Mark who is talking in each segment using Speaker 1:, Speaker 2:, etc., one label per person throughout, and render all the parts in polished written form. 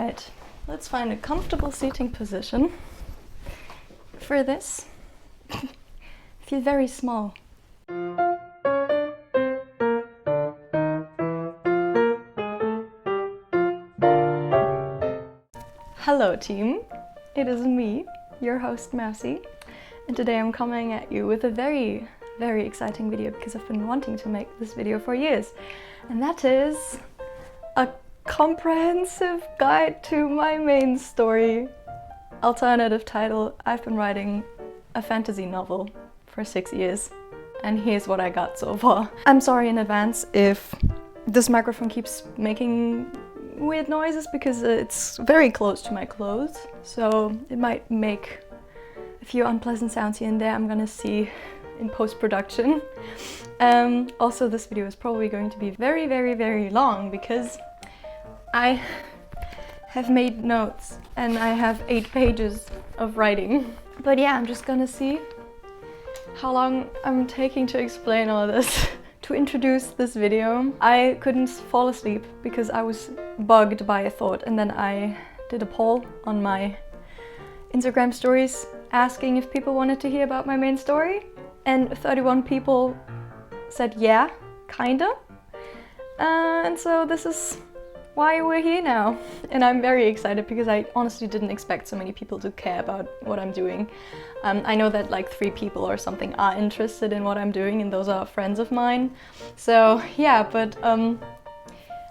Speaker 1: Alright, let's find a comfortable seating position. For this, I feel very small. Hello team, it is me, your host Mause, and today I'm coming at you with a very exciting video because I've been wanting to make this video for years, and that is a comprehensive guide to my main story. Alternative title, I've been writing a fantasy novel for 6 years, and here's what I got so far. I'm sorry in advance if this microphone keeps making weird noises because it's very close to my clothes, so it might make a few unpleasant sounds here and there. I'm gonna see in post-production. Also, this video is probably going to be very long because I have made notes and I have 8 pages of writing. But yeah, I'm just gonna see how long I'm taking to explain all this. To introduce this video, I couldn't fall asleep because I was bugged by a thought, and then I did a poll on my Instagram stories asking if people wanted to hear about my main story, and 31 people said yeah, kinda. And so this is why we're here now. And I'm very excited because I honestly didn't expect so many people to care about what I'm doing. I know that like 3 people or something are interested in what I'm doing, and those are friends of mine. So yeah, but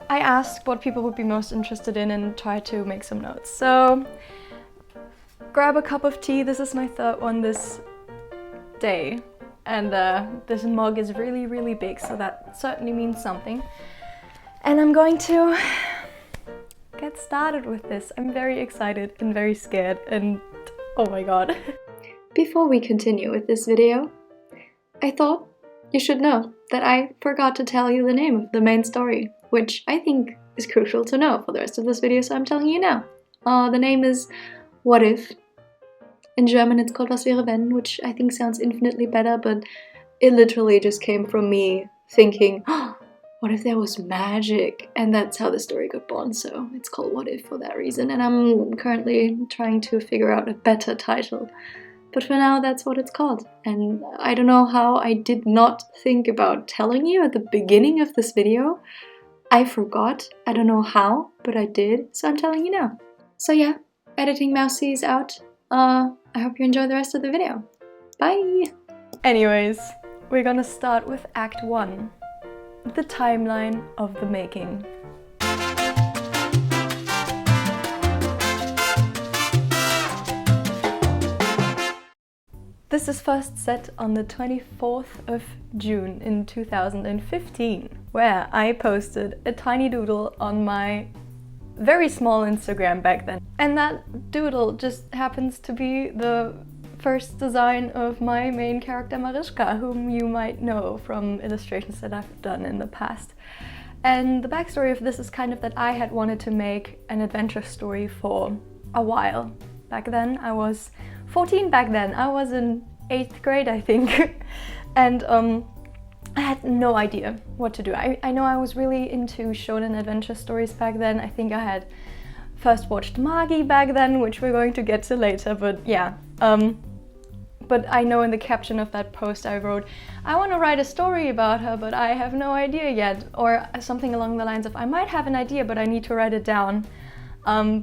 Speaker 1: I asked what people would be most interested in and tried to make some notes. So grab a cup of tea. This is my 3rd one this day. And this mug is really big, so that certainly means something. And I'm going to get started with this. I'm very excited and very scared, and oh my god. Before we continue with this video, I thought you should know that I forgot to tell you the name of the main story, which I think is crucial to know for the rest of this video, so I'm telling you now. The name is What If. In German it's called Was wäre wenn, which I think sounds infinitely better, but it literally just came from me thinking, oh, what if there was magic? And that's how the story got born, so it's called What If for that reason, and I'm currently trying to figure out a better title. But for now, that's what it's called. And I don't know how I did not think about telling you at the beginning of this video. I forgot. I don't know how, but I did, so I'm telling you now. So yeah, editing Mause is out. I hope you enjoy the rest of the video. Bye! Anyways, we're gonna start with Act 1. The timeline of the making. This is first set on the 24th of June in 2015, where I posted a tiny doodle on my very small Instagram back then. And that doodle just happens to be the first design of my main character Marischka, whom you might know from illustrations that I've done in the past. And the backstory of this is kind of that I had wanted to make an adventure story for a while. Back then, I was 14 back then. I was in 8th grade, I think. And I had no idea what to do. I know I was really into shonen adventure stories back then. I think I had first watched Magi back then, which we're going to get to later, but yeah. But I know in the caption of that post I wrote, I want to write a story about her, but I have no idea yet. Or something along the lines of, I might have an idea, but I need to write it down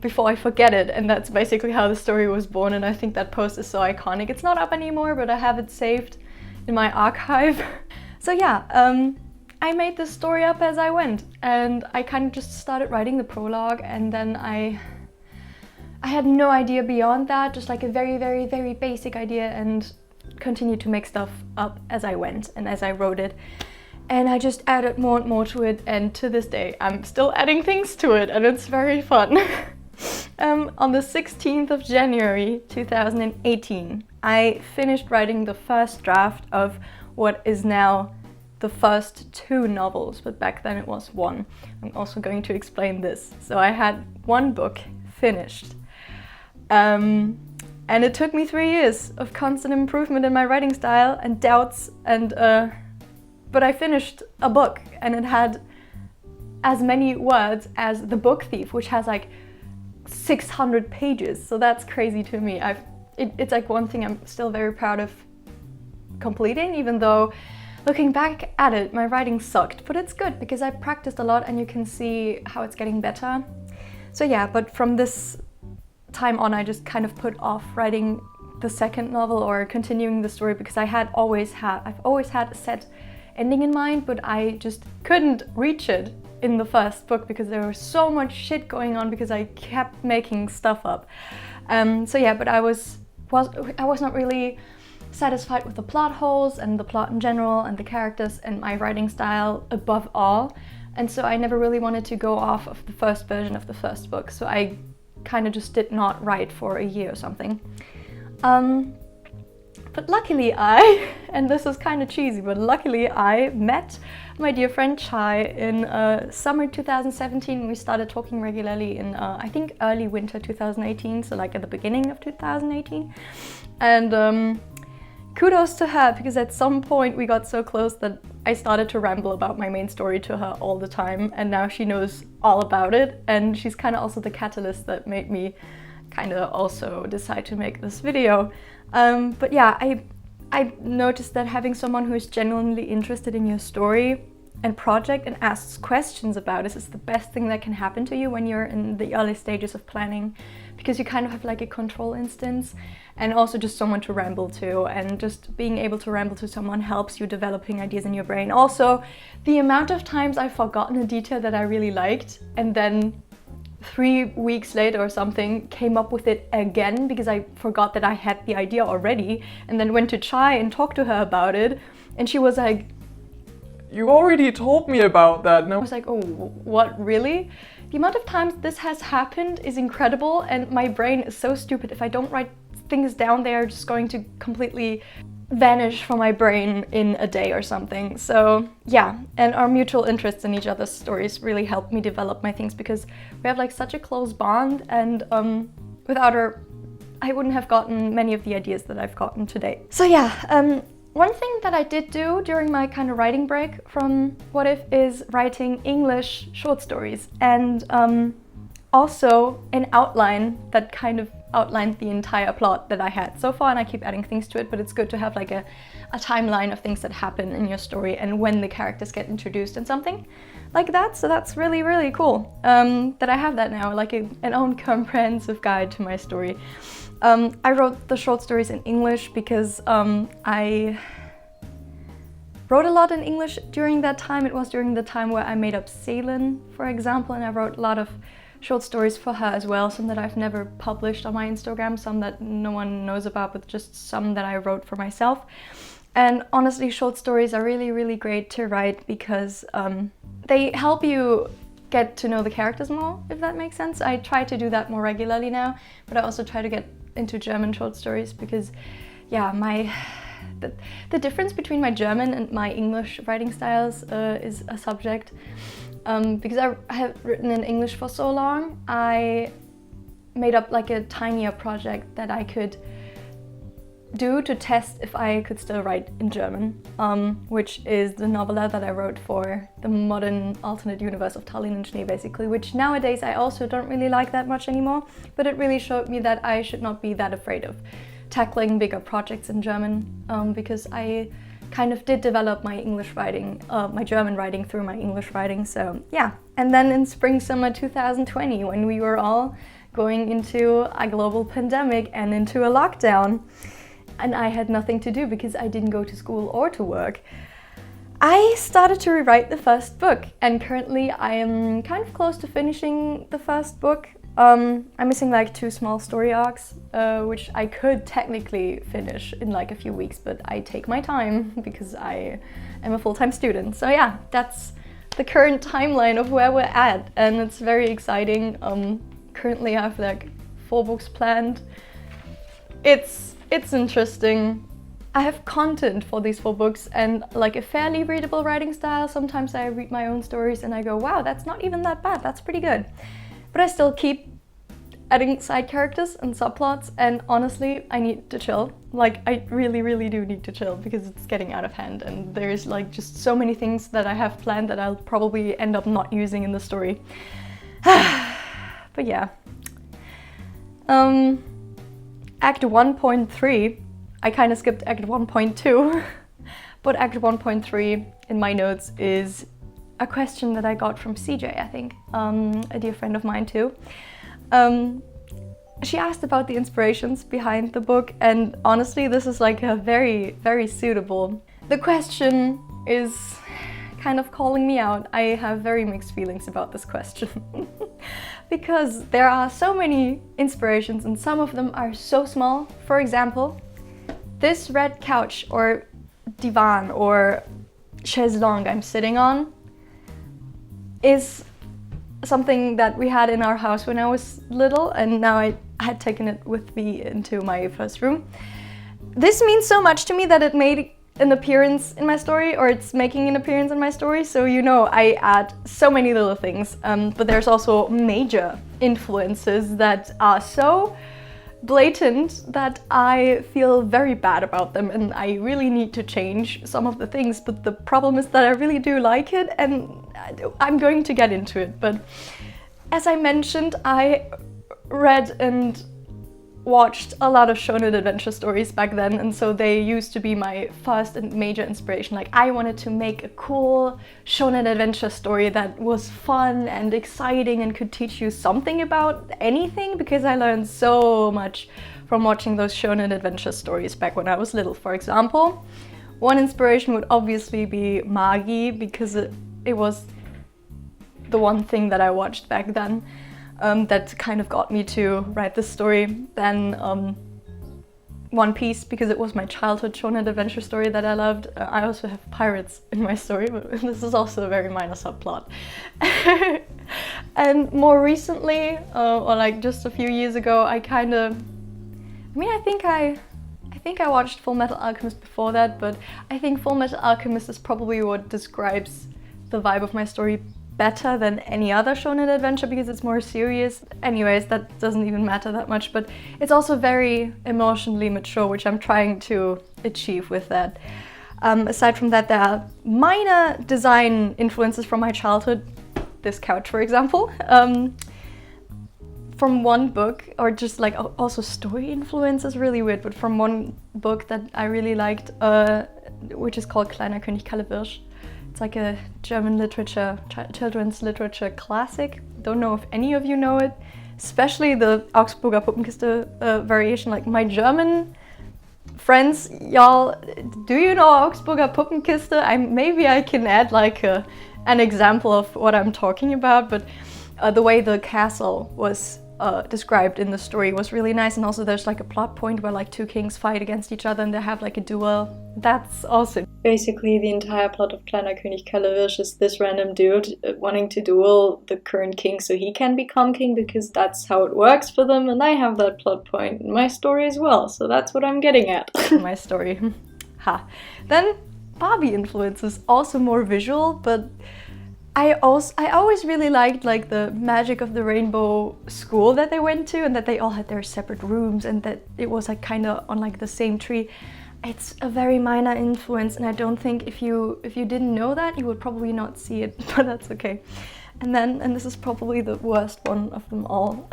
Speaker 1: before I forget it. And that's basically how the story was born, and I think that post is so iconic. It's not up anymore, but I have it saved in my archive. So yeah, I made this story up as I went, and I kind of just started writing the prologue, and then I had no idea beyond that, just like a very basic idea, and continued to make stuff up as I went and as I wrote it. And I just added more and more to it, and to this day I'm still adding things to it, and it's very fun. On the 16th of January 2018, I finished writing the first draft of what is now the first 2 novels, but back then it was 1. I'm also going to explain this. So I had 1 book finished. And it took me 3 years of constant improvement in my writing style and doubts, and but I finished a book, and it had as many words as The Book Thief, which has like 600 pages, so that's crazy to me. It's like one thing I'm still very proud of completing, even though looking back at it, my writing sucked, but it's good because I practiced a lot and you can see how it's getting better. So yeah, but from this time on, I just kind of put off writing the second novel or continuing the story because I've always had a set ending in mind, but I just couldn't reach it in the first book because there was so much shit going on because I kept making stuff up. So yeah, but I was not really satisfied with the plot holes and the plot in general and the characters and my writing style above all. And so I never really wanted to go off of the first version of the first book. So I kind of just did not write for a year or something. But luckily and this is kind of cheesy, but luckily I met my dear friend Chai in summer 2017. We started talking regularly in I think early winter 2018, so like at the beginning of 2018. And kudos to her, because at some point we got so close that I started to ramble about my main story to her all the time, and now she knows all about it, and she's kind of also the catalyst that made me kind of also decide to make this video. But yeah, I noticed that having someone who is genuinely interested in your story and project and asks questions about it is the best thing that can happen to you when you're in the early stages of planning, because you kind of have like a control instance and also just someone to ramble to, and just being able to ramble to someone helps you developing ideas in your brain. Also, the amount of times I've forgotten a detail that I really liked and then 3 weeks later or something came up with it again because I forgot that I had the idea already, and then went to Chai and talked to her about it, and she was like, "You already told me about that." And I was like, "Oh, what, really?" The amount of times this has happened is incredible, and my brain is so stupid. If I don't write things down, they are just going to completely vanish from my brain in a day or something. So yeah, and our mutual interests in each other's stories really helped me develop my things, because we have like such a close bond, and without her I wouldn't have gotten many of the ideas that I've gotten today. So yeah, one thing that I did do during my kind of writing break from What If is writing English short stories, and also an outline that kind of outlined the entire plot that I had so far, and I keep adding things to it, but it's good to have like a timeline of things that happen in your story and when the characters get introduced and something like that. So that's really, really cool that I have that now, like an own comprehensive guide to my story. I wrote the short stories in English because I wrote a lot in English during that time. It was during the time where I made up Ceylon, for example, and I wrote a lot of short stories for her as well, some that I've never published on my Instagram, some that no one knows about, but just some that I wrote for myself. And honestly, short stories are really, really great to write because they help you get to know the characters more, if that makes sense. I try to do that more regularly now, but I also try to get into German short stories because, yeah, the difference between my German and my English writing styles is a subject. Because I have written in English for so long, I made up like a tinier project that I could do to test if I could still write in German, which is the novella that I wrote for the modern alternate universe of Tallinn and Schnee, basically, which nowadays I also don't really like that much anymore, but it really showed me that I should not be that afraid of tackling bigger projects in German, because I kind of did develop my English writing, my German writing through my English writing, so yeah. And then in spring/summer 2020, when we were all going into a global pandemic and into a lockdown, and I had nothing to do because I didn't go to school or to work, I started to rewrite the first book, and currently I am kind of close to finishing the first book. I'm missing like 2 small story arcs, which I could technically finish in like a few weeks, but I take my time because I am a full-time student. So yeah, that's the current timeline of where we're at, and it's very exciting. Currently I have like 4 books planned. It's interesting. I have content for these 4 books and like a fairly readable writing style. Sometimes I read my own stories and I go, wow, that's not even that bad, that's pretty good. But I still keep adding side characters and subplots, and honestly, I need to chill. Like, I really, really do need to chill because it's getting out of hand, and there's like just so many things that I have planned that I'll probably end up not using in the story. But yeah. Act 1.3, I kind of skipped Act 1.2, but Act 1.3 in my notes is a question that I got from CJ, I think, a dear friend of mine too. She asked about the inspirations behind the book, and honestly this is like a very, very suitable. The question is kind of calling me out. I have very mixed feelings about this question because there are so many inspirations and some of them are so small. For example, this red couch or divan or chaise longue I'm sitting on is something that we had in our house when I was little, and now I had taken it with me into my first room. This means so much to me that it made an appearance in my story, or it's making an appearance in my story, so you know I add so many little things, but there's also major influences that are so blatant that I feel very bad about them and I really need to change some of the things, but the problem is that I really do like it and I'm going to get into it. But as I mentioned, I read and watched a lot of shonen adventure stories back then, and so they used to be my first and major inspiration. Like, I wanted to make a cool shonen adventure story that was fun and exciting and could teach you something about anything, because I learned so much from watching those shonen adventure stories back when I was little. For example, one inspiration would obviously be Magi, because it was the one thing that I watched back then. That kind of got me to write this story. Then One Piece, because it was my childhood shonen adventure story that I loved. I also have pirates in my story, but this is also a very minor subplot. And more recently, or like just a few years ago, I think I watched Full Metal Alchemist before that, but I think Full Metal Alchemist is probably what describes the vibe of my story better than any other shonen adventure, because it's more serious. Anyways, that doesn't even matter that much, but it's also very emotionally mature, which I'm trying to achieve with that. Aside from that, there are minor design influences from my childhood. This couch, for example, from one book, or just like also story influence is really weird, but from one book that I really liked, which is called Kleiner König Kalewirsch. It's like a German literature, children's literature classic. Don't know if any of you know it, especially the Augsburger Puppenkiste variation. Like, my German friends, y'all, do you know Augsburger Puppenkiste? Maybe I can add like an example of what I'm talking about, but the way the castle was described in the story was really nice, and also there's like a plot point where like two kings fight against each other and they have like a duel. That's awesome. Basically, the entire plot of Kleiner König Kalewirsch is this random dude wanting to duel the current king so he can become king, because that's how it works for them, and I have that plot point in my story as well, so that's what I'm getting at in my story. Ha. Then Barbie influence is also more visual, but I always really liked like the magic of the rainbow school that they went to, and that they all had their separate rooms, and that it was like kind of on like the same tree. It's a very minor influence, and I don't think if you didn't know that, you would probably not see it, but that's okay. And this is probably the worst one of them all.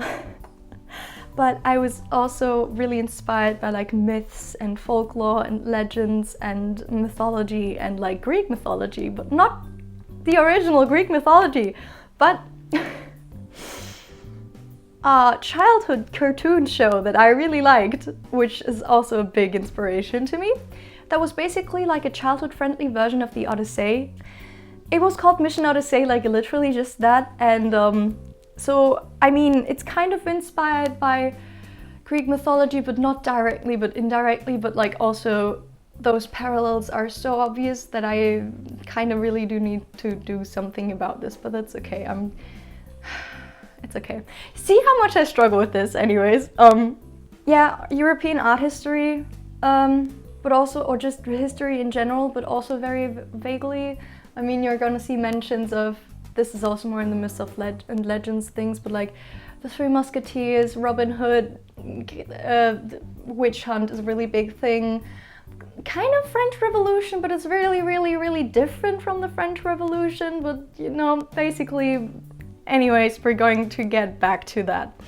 Speaker 1: But I was also really inspired by like myths and folklore and legends and mythology, and like Greek mythology, but not the original Greek mythology, but a childhood cartoon show that I really liked, which is also a big inspiration to me. That was basically like a childhood-friendly version of the Odyssey. It was called Mission Odyssey, like literally just that, and so I mean, it's kind of inspired by Greek mythology, but not directly, but indirectly, but like also those parallels are so obvious that I kind of really do need to do something about this, but that's okay. It's okay. See how much I struggle with this anyways. Yeah, European art history, but also, or just history in general, but also very vaguely. I mean, you're gonna see mentions of, this is also more in the myths of and legends things, but like the Three Musketeers, Robin Hood, witch hunt is a really big thing. Kind of French Revolution, but it's really, really, really different from the French Revolution, but you know, basically, anyways, we're going to get back to that.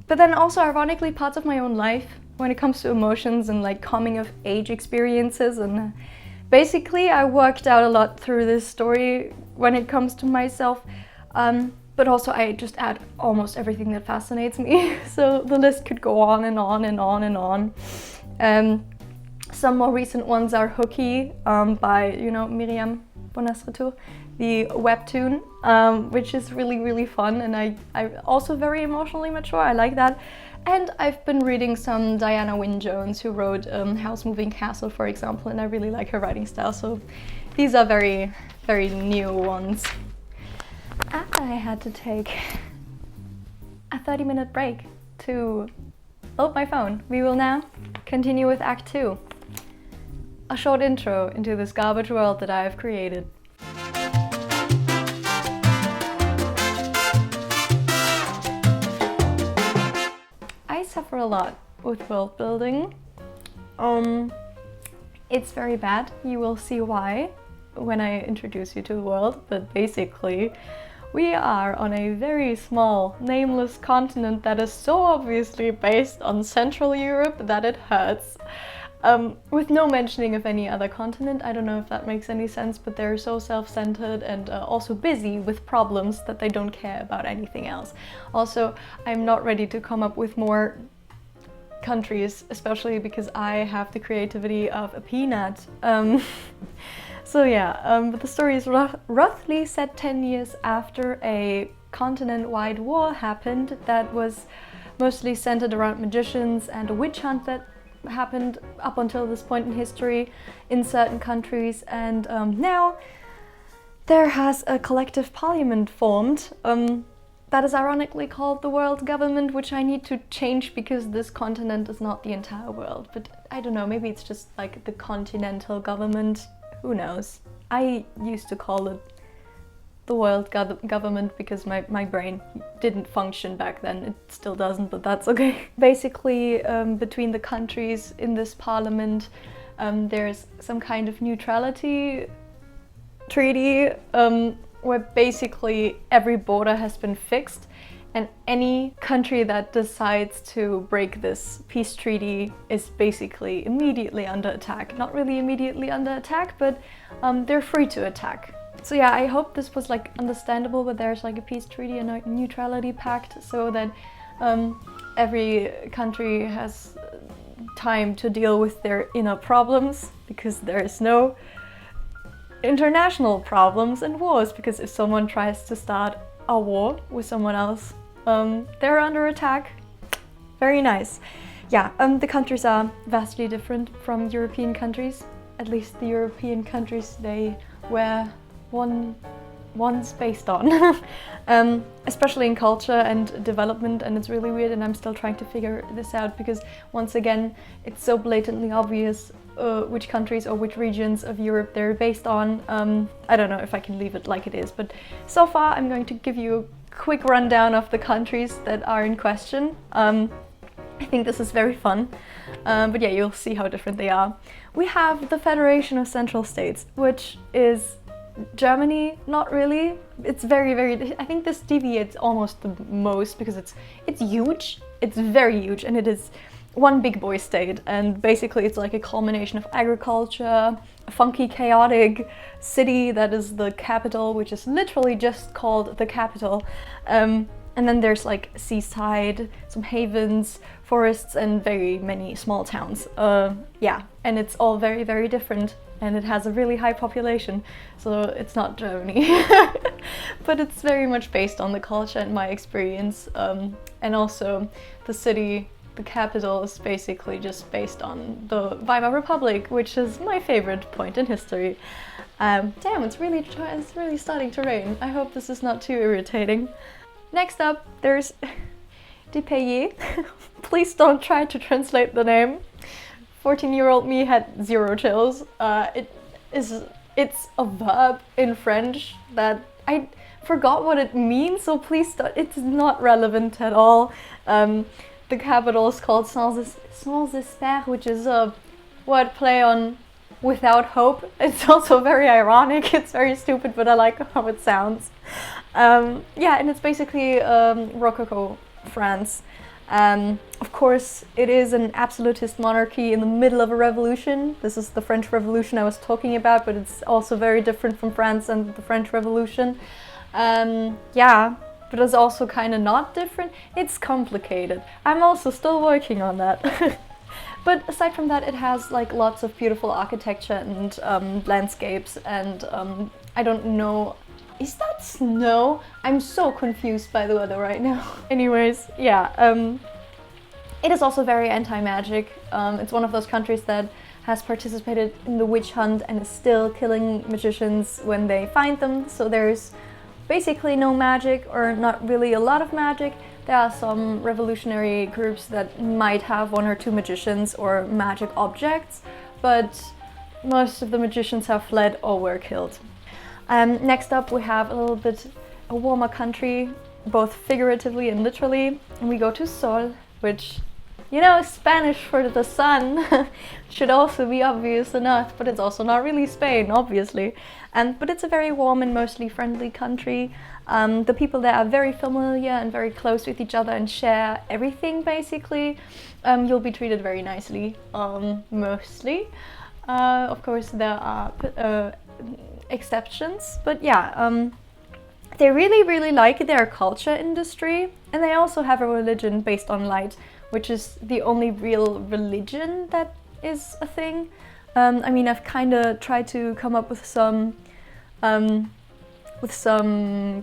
Speaker 1: But then also, ironically, parts of my own life when it comes to emotions and like coming of age experiences. And basically I worked out a lot through this story when it comes to myself. But also I just add almost everything that fascinates me. So the list could go on and on and on and on. Some more recent ones are Hooky by, you know, Miriam Bonasretour, the webtoon, which is really, really fun, and I'm also very emotionally mature. I like that. And I've been reading some Diana Wynne Jones, who wrote House Moving Castle, for example, and I really like her writing style. So these are very, very new ones. I had to take a 30-minute break to load my phone. We will now continue with Act 2. A short intro into this garbage world that I have created. I suffer a lot with world building. It's very bad. You will see why when I introduce you to the world, but basically we are on a very small, nameless continent that is so obviously based on Central Europe that it hurts. With no mentioning of any other continent. I don't know if that makes any sense, but they're so self-centered and also busy with problems that they don't care about anything else. Also, I'm not ready to come up with more countries, especially because I have the creativity of a peanut. So yeah, but the story is roughly set 10 years after a continent-wide war happened that was mostly centered around magicians and a witch hunt that happened up until this point in history in certain countries, and now there has a collective parliament formed that is ironically called the world government, which I need to change because this continent is not the entire world. But I don't know, maybe it's just like the continental government, who knows. I used to call it the world government because my brain didn't function back then. It still doesn't, but that's okay. Basically, between the countries in this parliament, there's some kind of neutrality treaty where basically every border has been fixed, and any country that decides to break this peace treaty is basically immediately under attack. Not really immediately under attack, but they're free to attack. So yeah, I hope this was like understandable, but there's like a peace treaty and a neutrality pact so that every country has time to deal with their inner problems, because there is no international problems and wars, because if someone tries to start a war with someone else, they're under attack. Very nice. Yeah, the countries are vastly different from European countries. At least the European countries they were one's based on, especially in culture and development, and it's really weird, and I'm still trying to figure this out because once again it's so blatantly obvious which countries or which regions of Europe they're based on. I don't know if I can leave it like it is, but so far I'm going to give you a quick rundown of the countries that are in question. I think this is very fun, but yeah, you'll see how different they are. We have the Federation of Central States, which is Germany. Not really. It's very, very, I think this deviates almost the most because it's huge. It's very huge, and it is one big boy state, and basically it's like a culmination of agriculture, a funky, chaotic city that is the capital, which is literally just called the capital. And then there's like seaside, some havens, forests, and very many small towns. Yeah, and it's all very, very different. And it has a really high population, so it's not Germany. But it's very much based on the culture and my experience. And also the city, the capital, is basically just based on the Weimar Republic, which is my favorite point in history. Damn, it's really starting to rain. I hope this is not too irritating. Next up, there's Deley. Please don't try to translate the name. 14-year-old me had zero chills. It's a verb in French that I forgot what it means, so please don't, it's not relevant at all. The capital is called Sans Espoir, which is a wordplay on without hope. It's also very ironic, it's very stupid, but I like how it sounds. Yeah, and it's basically Rococo France. Of course, it is an absolutist monarchy in the middle of a revolution. This is the French Revolution I was talking about, but it's also very different from France and the French Revolution. Yeah, but it's also kind of not different. It's complicated. I'm also still working on that. But aside from that, it has like lots of beautiful architecture and landscapes, and I don't know. Is that snow? I'm so confused by the weather right now. Anyways, yeah, it is also very anti-magic. It's one of those countries that has participated in the witch hunt and is still killing magicians when they find them. So there's basically no magic, or not really a lot of magic. There are some revolutionary groups that might have 1 or 2 magicians or magic objects, but most of the magicians have fled or were killed. Next up, we have a little bit a warmer country, both figuratively and literally, and we go to Sol, which, you know, is Spanish for the sun. Should also be obvious enough, but it's also not really Spain, obviously. But it's a very warm and mostly friendly country. The people there are very familiar and very close with each other and share everything, basically. You'll be treated very nicely, mostly. Of course, there are exceptions, but yeah, they really like their culture industry, and they also have a religion based on light, which is the only real religion that is a thing. I mean, I've kind of tried to come up with some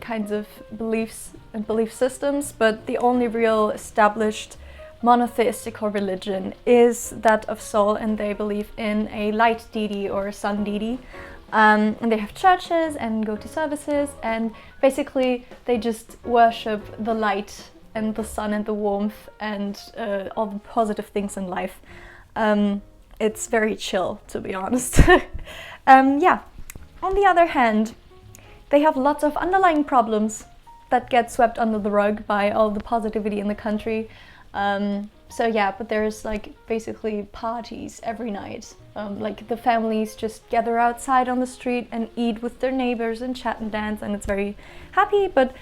Speaker 1: kinds of beliefs and belief systems, but the only real established monotheistical religion is that of Sol, and they believe in a light deity or a sun deity. And they have churches and go to services, and basically they just worship the light and the sun and the warmth and all the positive things in life. It's very chill, to be honest. Yeah. On the other hand, they have lots of underlying problems that get swept under the rug by all the positivity in the country. So yeah, but there's like basically parties every night. Like the families just gather outside on the street and eat with their neighbors and chat and dance, and it's very happy. But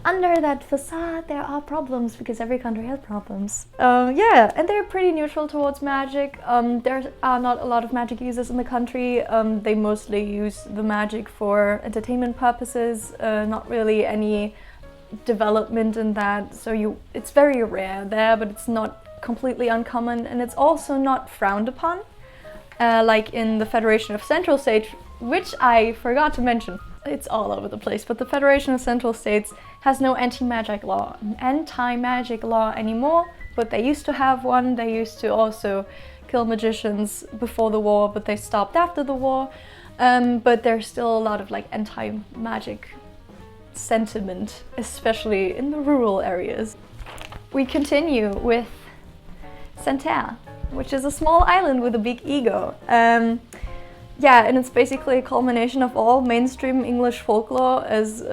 Speaker 1: under that facade, there are problems, because every country has problems. Yeah, and they're pretty neutral towards magic. There are not a lot of magic users in the country. They mostly use the magic for entertainment purposes, not really any development in that. So it's very rare there, but it's not completely uncommon, and it's also not frowned upon. Like in the Federation of Central States, which I forgot to mention. It's all over the place, but the Federation of Central States has no anti-magic law anymore, but they used to have one. They used to also kill magicians before the war, but they stopped after the war. But there's still a lot of like anti-magic sentiment, especially in the rural areas. We continue with Santerre, which is a small island with a big ego. Yeah, and it's basically a culmination of all mainstream English folklore as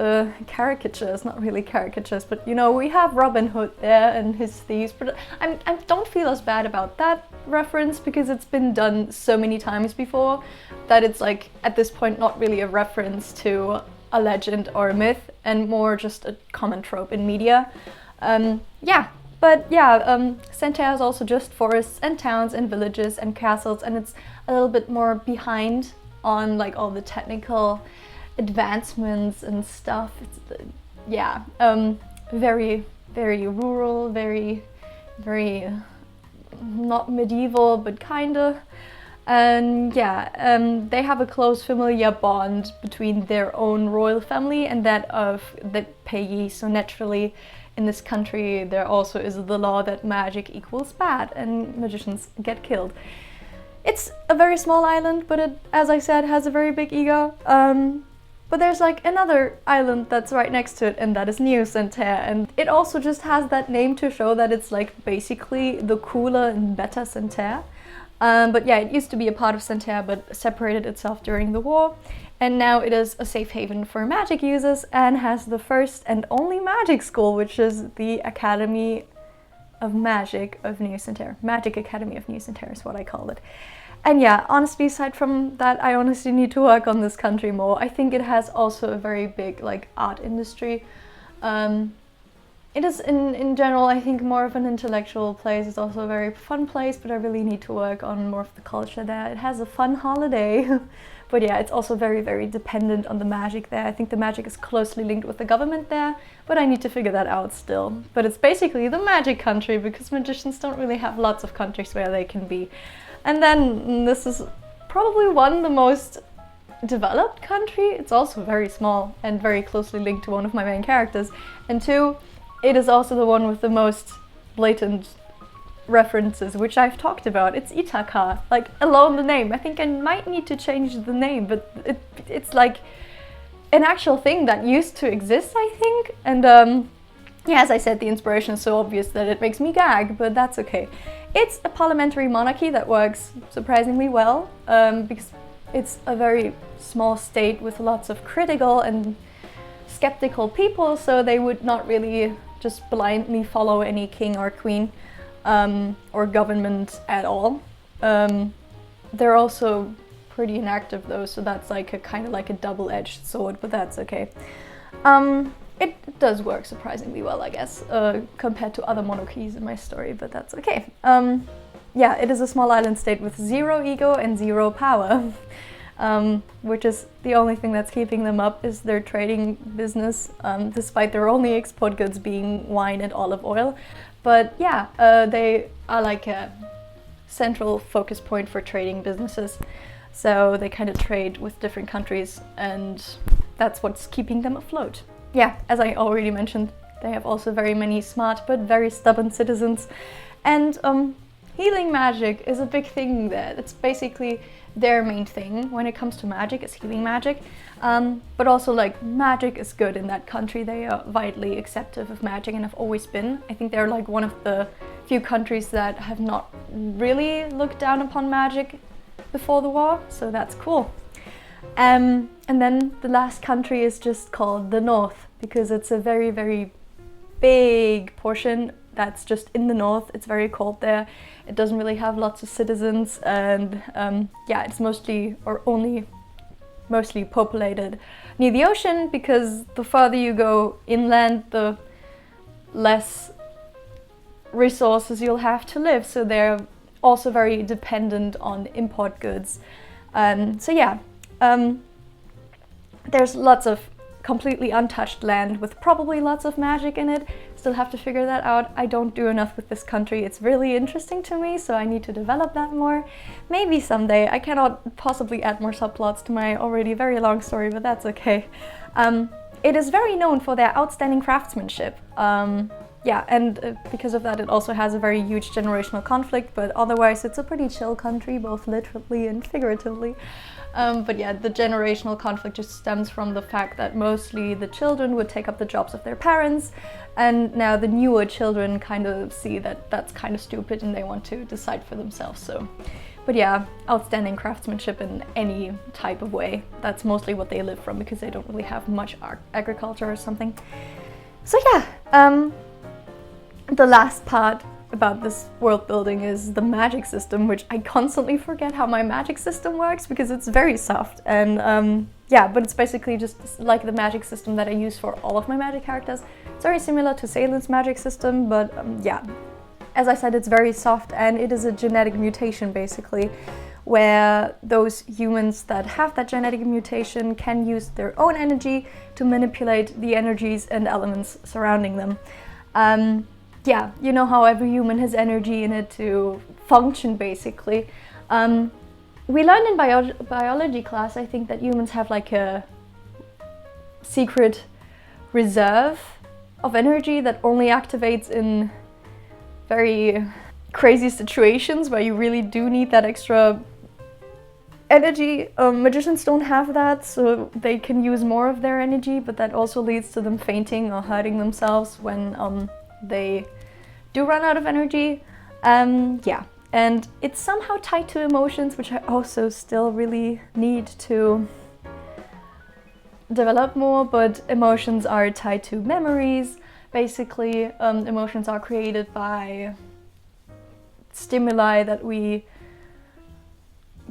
Speaker 1: caricatures, not really caricatures, but you know, we have Robin Hood there and his thieves, but I don't feel as bad about that reference, because it's been done so many times before that it's like, at this point, not really a reference to a legend or a myth, and more just a common trope in media. Yeah. But yeah, Santerre is also just forests and towns and villages and castles, and it's a little bit more behind on like all the technical advancements and stuff. It's yeah, very rural, very not medieval, but kinda. And yeah, they have a close familiar bond between their own royal family and that of the pays. So naturally, in this country, there also is the law that magic equals bad and magicians get killed. It's a very small island, but it, as I said, has a very big ego. But there's like another island that's right next to it, and that is New Santerre, and it also just has that name to show that it's like basically the cooler and better Santerre. But yeah, it used to be a part of Santerre, but separated itself during the war. And now it is a safe haven for magic users and has the first and only magic school, which is the Academy of Magic of New Santerre. Magic Academy of New Santerre is what I call it. And yeah, honestly, aside from that, I honestly need to work on this country more. I think it has also a very big like art industry. it is in general, I think, more of an intellectual place. It's also a very fun place, but I really need to work on more of the culture there. It has a fun holiday. But yeah, it's also very, very dependent on the magic there. I think the magic is closely linked with the government there, but I need to figure that out still. But it's basically the magic country, because magicians don't really have lots of countries where they can be. And then this is probably one, the most developed country. It's also very small and very closely linked to one of my main characters. And two, it is also the one with the most blatant references, which I've talked about. It's Ithaca, like alone the name. I think I might need to change the name, but it's like an actual thing that used to exist, I think. And yeah, as I said, the inspiration is so obvious that it makes me gag, but that's okay. It's a parliamentary monarchy that works surprisingly well, because it's a very small state with lots of critical and skeptical people, so they would not really just blindly follow any king or queen or government at all. They're also pretty inactive though, so that's like a kind of like a double-edged sword, but that's okay. It does work surprisingly well, I guess, compared to other monarchies in my story, but that's okay. Yeah, it is a small island state with 0 ego and 0 power, which is the only thing that's keeping them up is their trading business, despite their only export goods being wine and olive oil. But yeah, they are like a central focus point for trading businesses. So they kind of trade with different countries, and that's what's keeping them afloat. Yeah, as I already mentioned, they have also very many smart but very stubborn citizens. And healing magic is a big thing there. It's basically their main thing when it comes to magic, is healing magic. But also, like, magic is good in that country. They are widely acceptive of magic and have always been. I think they're like one of the few countries that have not really looked down upon magic before the war, so that's cool. And then the last country is just called the North, because it's a very, very big portion that's just in the north. It's very cold there. It doesn't really have lots of citizens, and yeah, it's mostly or only mostly populated near the ocean, because the farther you go inland, the less resources you'll have to live. So they're also very dependent on import goods. So yeah, there's lots of completely untouched land with probably lots of magic in it. Still have to figure that out. I don't do enough with this country. It's really interesting to me, so I need to develop that more. Maybe someday. I cannot possibly add more subplots to my already very long story, but that's okay. It is very known for their outstanding craftsmanship. Yeah, and because of that it also has a very huge generational conflict, but otherwise it's a pretty chill country, both literally and figuratively. But yeah, the generational conflict just stems from the fact that mostly the children would take up the jobs of their parents, and now the newer children kind of see that that's kind of stupid and they want to decide for themselves. So, but yeah, outstanding craftsmanship in any type of way. That's mostly what they live from, because they don't really have much agriculture or something. So yeah, the last part about this world building is the magic system, which I constantly forget how my magic system works because it's very soft. And yeah, but it's basically just like the magic system that I use for all of my magic characters. It's very similar to Salem's magic system, but yeah, as I said, it's very soft, and it is a genetic mutation basically, where those humans that have that genetic mutation can use their own energy to manipulate the energies and elements surrounding them. Yeah, you know how every human has energy in it to function, basically. We learned in biology class, I think, that humans have like a secret reserve of energy that only activates in very crazy situations where you really do need that extra energy. Magicians don't have that, so they can use more of their energy, but that also leads to them fainting or hurting themselves when they do run out of energy. Yeah, and it's somehow tied to emotions, which I also still really need to develop more, but emotions are tied to memories. Basically, emotions are created by stimuli that we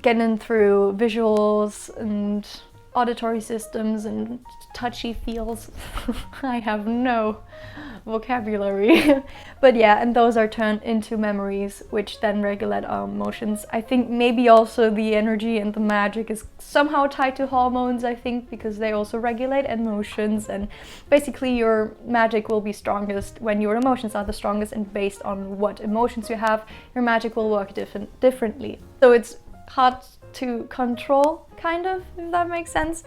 Speaker 1: get in through visuals and auditory systems and touchy feels. I have no vocabulary. But yeah, and those are turned into memories, which then regulate our emotions. I think maybe also the energy and the magic is somehow tied to hormones, I think, because they also regulate emotions, and basically your magic will be strongest when your emotions are the strongest, and based on what emotions you have, your magic will work differently. So it's hard to control, kind of, if that makes sense.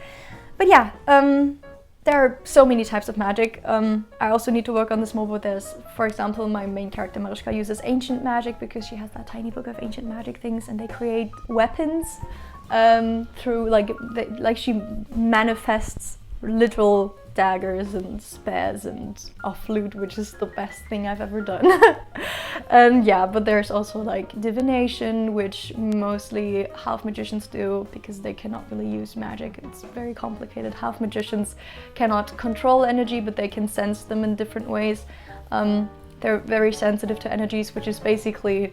Speaker 1: But yeah, there are so many types of magic. I also need to work on this more, but there's, for example, my main character Mariska uses ancient magic because she has that tiny book of ancient magic things, and they create weapons through like she manifests literal daggers and spears and a flute, which is the best thing I've ever done. Yeah, but there's also like divination, which mostly half magicians do because they cannot really use magic. It's very complicated. Half magicians cannot control energy, but they can sense them in different ways. They're very sensitive to energies, which is basically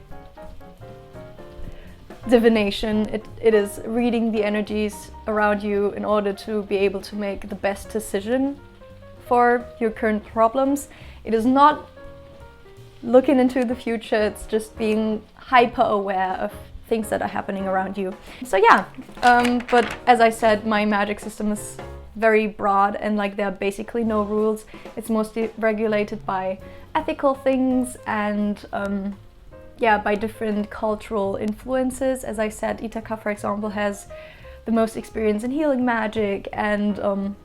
Speaker 1: divination. It is reading the energies around you in order to be able to make the best decision for your current problems. It is not looking into the future, it's just being hyper aware of things that are happening around you. So yeah, but as I said, my magic system is very broad, and like there are basically no rules. It's mostly regulated by ethical things and yeah, by different cultural influences. As I said, Ithaka, for example, has the most experience in healing magic, and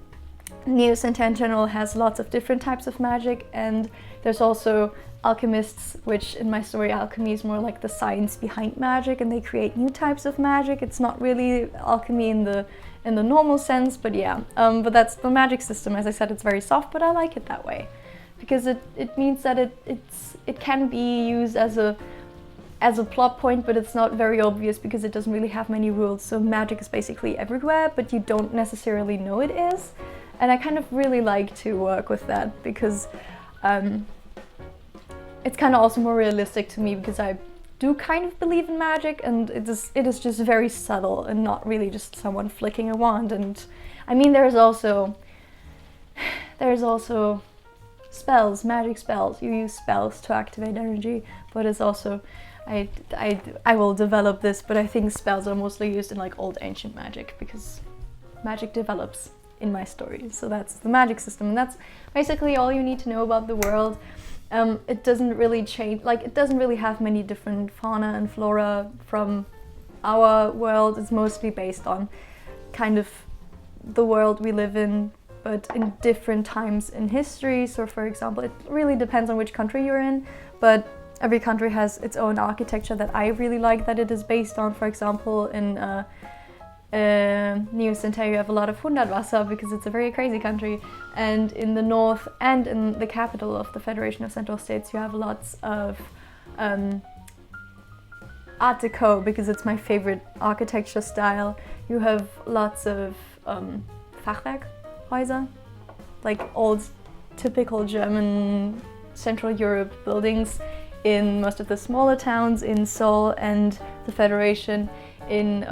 Speaker 1: Muse in general has lots of different types of magic, and there's also alchemists, which in my story alchemy is more like the science behind magic, and they create new types of magic. It's not really alchemy in the normal sense, but yeah, but that's the magic system. As I said, it's very soft, but I like it that way because it means that it can be used as a plot point, but it's not very obvious because it doesn't really have many rules. So magic is basically everywhere, but you don't necessarily know it is. And I kind of really like to work with that because it's kind of also more realistic to me, because I do kind of believe in magic, and it is just very subtle and not really just someone flicking a wand. And I mean, there's also spells, magic spells. You use spells to activate energy, but it's also I will develop this, but I think spells are mostly used in like old ancient magic because magic develops in my story. So that's the magic system, and that's basically all you need to know about the world. It doesn't really change, like it doesn't really have many different fauna and flora from our world. It's mostly based on kind of the world we live in, but in different times in history. So for example, it really depends on which country you're in, but every country has its own architecture that I really like that it is based on. For example, in New Centennial you have a lot of Hundertwasser because it's a very crazy country, and in the north and in the capital of the Federation of Central States you have lots of Art Deco because it's my favorite architecture style. You have lots of Fachwerkhäuser, like old typical German Central Europe buildings in most of the smaller towns in Seoul and the Federation. In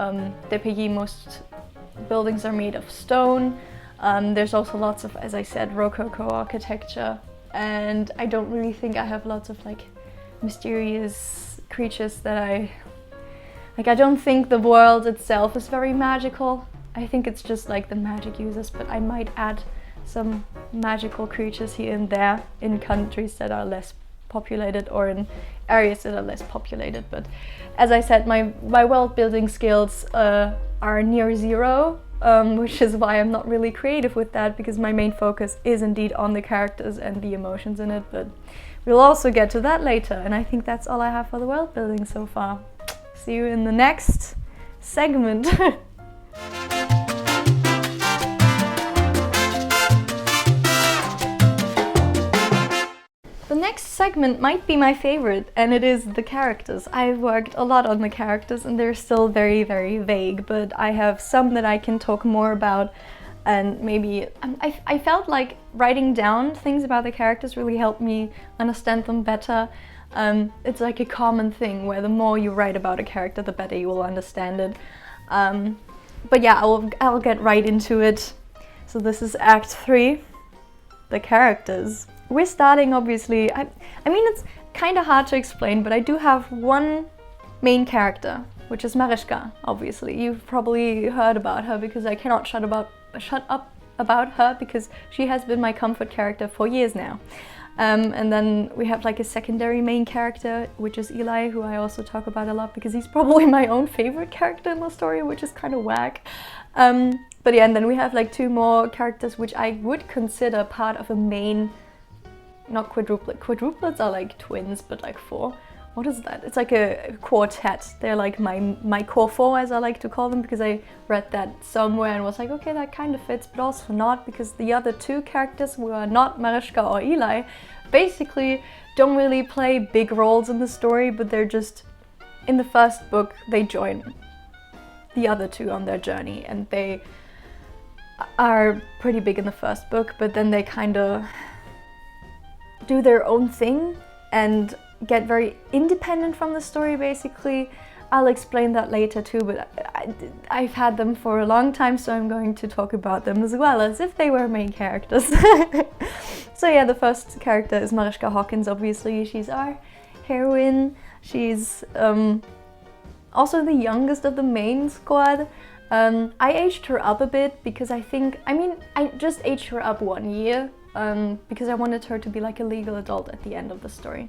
Speaker 1: DPI, most buildings are made of stone. There's also lots of, as I said, Rococo architecture, and I don't really think I have lots of like mysterious creatures that I don't think the world itself is very magical. I think it's just like the magic users, but I might add some magical creatures here and there in countries that are less populated or in areas that are less populated. But as I said, my world building skills are near zero, which is why I'm not really creative with that, because my main focus is indeed on the characters and the emotions in it, but we'll also get to that later. And I think that's all I have for the world building so far. See you in the next segment. The next segment might be my favorite, and it is the characters. I've worked a lot on the characters and they're still very, very vague, but I have some that I can talk more about, and maybe I felt like writing down things about the characters really helped me understand them better. It's like a common thing where the more you write about a character, the better you will understand it. But yeah, I'll get right into it. So this is Act 3, the characters. We're starting, obviously, I mean, it's kind of hard to explain, but I do have one main character, which is Marischka, obviously. You've probably heard about her because I cannot shut up about her because she has been my comfort character for years now. And then we have like a secondary main character, which is Eli, who I also talk about a lot because he's probably my own favorite character in the story, which is kind of whack. But yeah, and then we have like 2 more characters which I would consider part of a main, not quadruplet. Quadruplets are like twins, but like 4. What is that? It's like a quartet. They're like my core 4, as I like to call them, because I read that somewhere and was like, okay, that kind of fits, but also not, because the other 2 characters who are not Marischka or Eli basically don't really play big roles in the story, but they're just, in the first book, they join the other 2 on their journey, and they are pretty big in the first book, but then they kind of do their own thing and get very independent from the story, basically. I'll explain that later too, but I've had them for a long time, so I'm going to talk about them as well as if they were main characters. So yeah, the first character is Marischka Hawkins, obviously. She's our heroine. She's also the youngest of the main squad. I aged her up a bit because I just aged her up 1 year because I wanted her to be like a legal adult at the end of the story.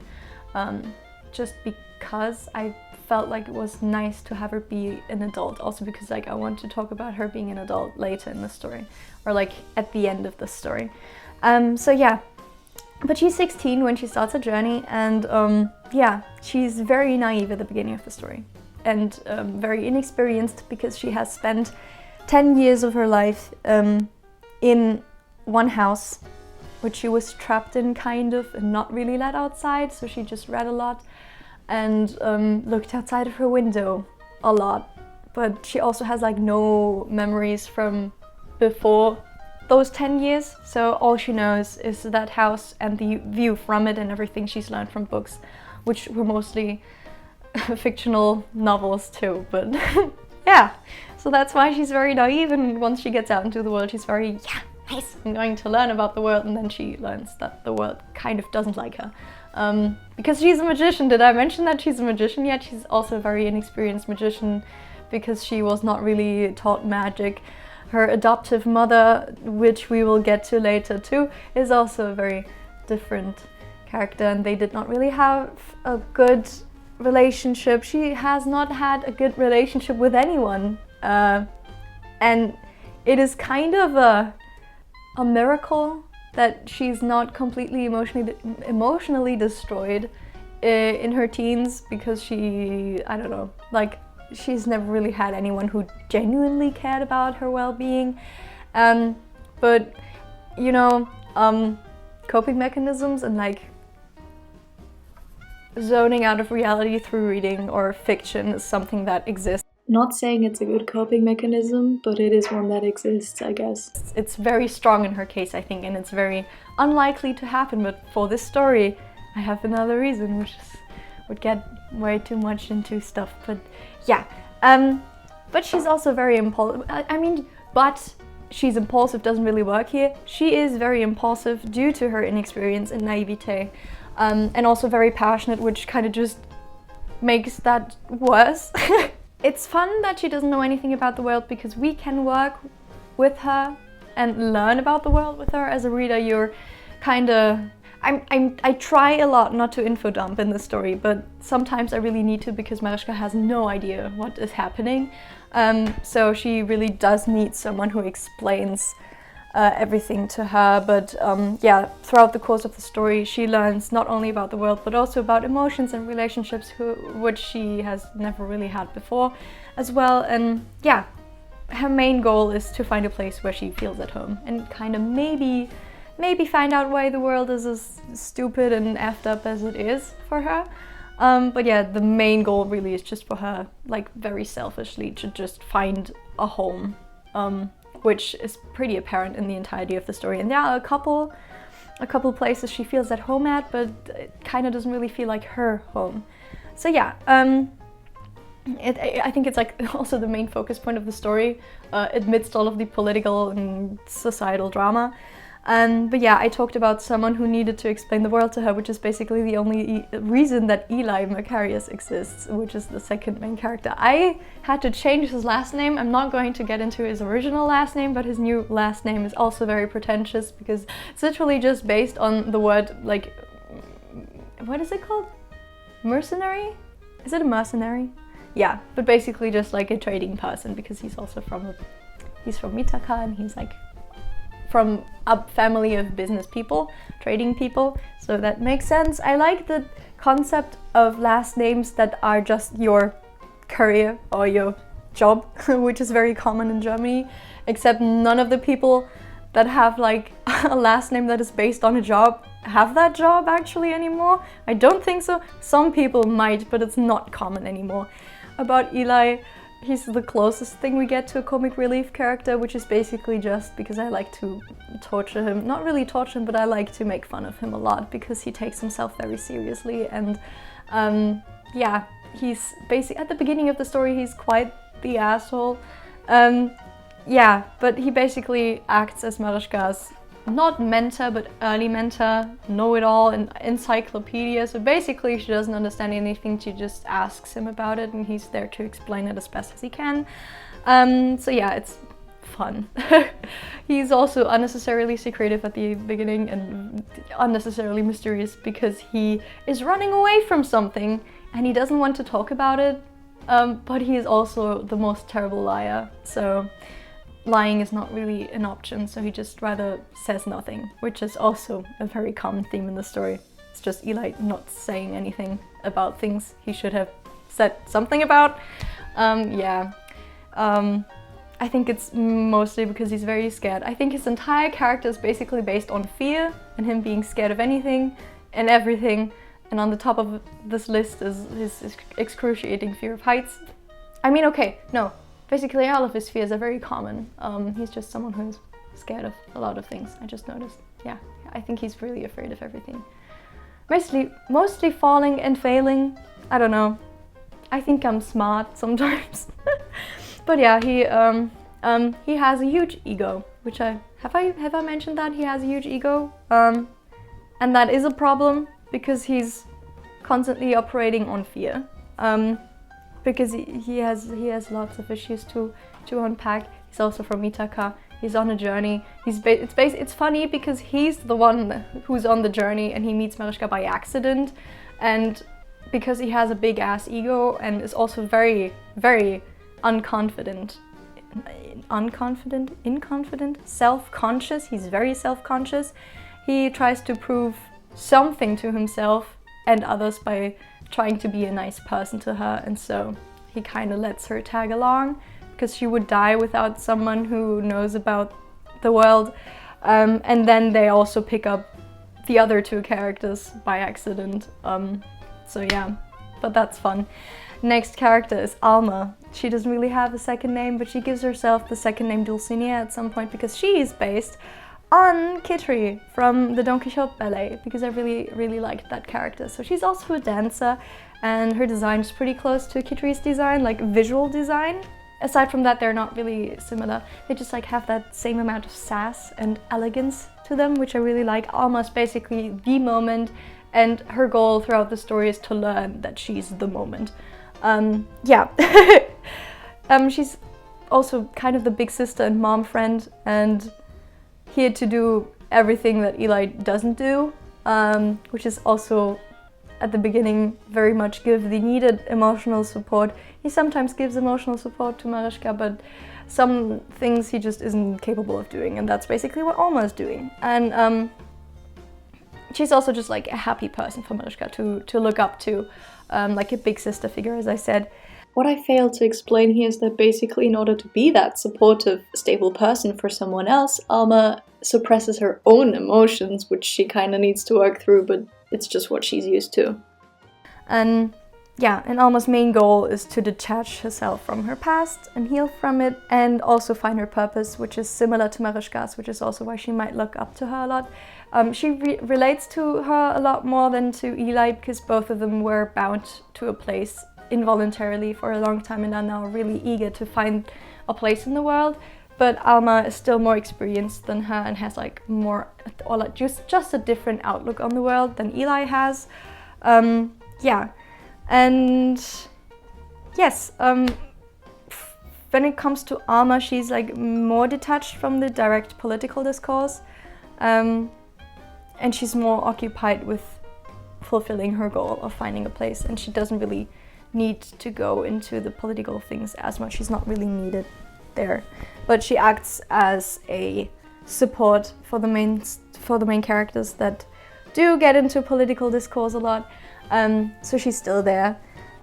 Speaker 1: Just because I felt like it was nice to have her be an adult, also because like I want to talk about her being an adult later in the story, or like at the end of the story. So yeah, but she's 16 when she starts her journey, and yeah, she's very naive at the beginning of the story, and very inexperienced because she has spent 10 years of her life in one house, which she was trapped in kind of and not really let outside, so she just read a lot and looked outside of her window a lot. But she also has like no memories from before those 10 years, so all she knows is that house and the view from it and everything she's learned from books, which were mostly fictional novels too, but yeah, so that's why she's very naive, and once she gets out into the world she's very, yeah, nice, I'm going to learn about the world, and then she learns that the world kind of doesn't like her. Because she's a magician. Did I mention that she's a magician yet? She's also a very inexperienced magician because she was not really taught magic. Her adoptive mother, which we will get to later too, is also a very different character, and they did not really have a good relationship. She has not had a good relationship with anyone, and it is kind of a miracle that she's not completely emotionally destroyed in her teens, because she, I don't know, like she's never really had anyone who genuinely cared about her well-being. But you know, coping mechanisms and like zoning out of reality through reading or fiction is something that exists. Not saying it's a good coping mechanism, but it is one that exists, I guess. It's very strong in her case, I think, and it's very unlikely to happen, but for this story I have another reason, which would get way too much into stuff, but yeah. But she's also very impulsive. But she's impulsive doesn't really work here. She is very impulsive due to her inexperience and naivete, and also very passionate, which kind of just makes that worse. It's fun that she doesn't know anything about the world, because we can work with her and learn about the world with her. As a reader, you're kind of... I try a lot not to info dump in the story, but sometimes I really need to, because Marischka has no idea what is happening. So she really does need someone who explains everything to her. But yeah, throughout the course of the story she learns not only about the world but also about emotions and relationships, which she has never really had before as well. And yeah, her main goal is to find a place where she feels at home and kind of maybe find out why the world is as stupid and effed up as it is for her. But yeah, the main goal really is just for her, like very selfishly, to just find a home, which is pretty apparent in the entirety of the story. And there are a couple places she feels at home at, but it kind of doesn't really feel like her home. So yeah, I think it's like also the main focus point of the story, amidst all of the political and societal drama. But yeah, I talked about someone who needed to explain the world to her, which is basically the only reason that Eli Macarius exists, which is the second main character. I had to change his last name. I'm not going to get into his original last name, but his new last name is also very pretentious because it's literally just based on the word, like, what is it called? Mercenary? Is it a mercenary? Yeah, but basically just like a trading person, because he's also he's from Ithaca, and he's like from a family of business people, trading people, so that makes sense. I like the concept of last names that are just your career or your job, which is very common in Germany, except none of the people that have like a last name that is based on a job have that job actually anymore. I don't think so. Some people might, but it's not common anymore. About Eli, he's the closest thing we get to a comic relief character, which is basically just because I like to torture him. Not really torture him, but I like to make fun of him a lot because he takes himself very seriously. And yeah, he's basically, at the beginning of the story, he's quite the asshole. Yeah, but he basically acts as Marischka's not mentor, but early mentor, know-it-all, and encyclopedia. So basically she doesn't understand anything, she just asks him about it, and he's there to explain it as best as he can. So yeah, it's fun. He's also unnecessarily secretive at the beginning and unnecessarily mysterious because he is running away from something and he doesn't want to talk about it, but he is also the most terrible liar. So lying is not really an option, so he just rather says nothing, which is also a very common theme in the story. It's just Eli not saying anything about things he should have said something about. Yeah. I think it's mostly because he's very scared. I think his entire character is basically based on fear and him being scared of anything and everything. And on the top of this list is his excruciating fear of heights. I mean, okay, no. Basically all of his fears are very common. He's just someone who's scared of a lot of things, I just noticed. Yeah, I think he's really afraid of everything. Mostly falling and failing. I don't know. I think I'm smart sometimes. But yeah, he has a huge ego, which have I mentioned that he has a huge ego? And that is a problem because he's constantly operating on fear. Because he has lots of issues to unpack. He's also from Ithaca. He's on a journey. It's funny because he's the one who's on the journey and he meets Marischka by accident, and because he has a big ass ego and is also very, very inconfident, self-conscious. He's very self-conscious. He tries to prove something to himself and others by trying to be a nice person to her, and so he kind of lets her tag along because she would die without someone who knows about the world. And then they also pick up the other two characters by accident. So yeah, but that's fun. Next character is Alma. She doesn't really have a second name, but she gives herself the second name Dulcinea at some point because she is based on Kitri from the Don Quixote ballet, because I really liked that character. So she's also a dancer, and her design is pretty close to Kitri's design, like visual design. Aside from that, they're not really similar. They just like have that same amount of sass and elegance to them, which I really like. Alma's basically the moment, and her goal throughout the story is to learn that she's the moment. Yeah. She's also kind of the big sister and mom friend, and here to do everything that Eli doesn't do, which is also at the beginning very much give the needed emotional support. He sometimes gives emotional support to Marischka, but some things he just isn't capable of doing, and that's basically what Alma is doing. And she's also just like a happy person for Marischka to look up to, like a big sister figure, as I said. What I failed to explain here is that basically in order to be that supportive, stable person for someone else, Alma suppresses her own emotions, which she kind of needs to work through, but it's just what she's used to. And yeah, and Alma's main goal is to detach herself from her past and heal from it, and also find her purpose, which is similar to Marischka's, which is also why she might look up to her a lot. She relates to her a lot more than to Eli, because both of them were bound to a place involuntarily for a long time and are now really eager to find a place in the world. But Alma is still more experienced than her and has like more, or like just a different outlook on the world than Eli has. Yeah, and yes, when it comes to Alma, she's like more detached from the direct political discourse, and she's more occupied with fulfilling her goal of finding a place, and she doesn't really need to go into the political things as much. She's not really needed there, but she acts as a support for the main characters that do get into political discourse a lot. So she's still there,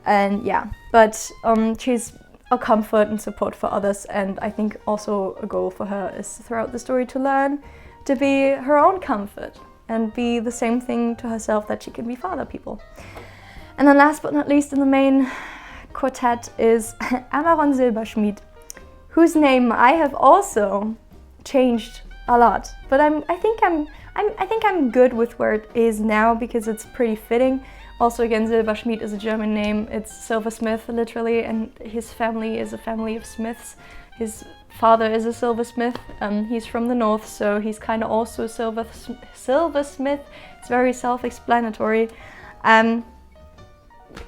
Speaker 1: and yeah, but she's a comfort and support for others, and I think also a goal for her is throughout the story to learn to be her own comfort and be the same thing to herself that she can be for other people. And then last but not least in the main quartet is Amaron Silberschmied, whose name I have also changed a lot, but I think I'm good with where it is now because it's pretty fitting. Also, again, Silberschmied is a German name. It's silversmith, literally, and his family is a family of smiths. His father is a silversmith. He's from the north, so he's kind of also a silversmith. It's very self-explanatory.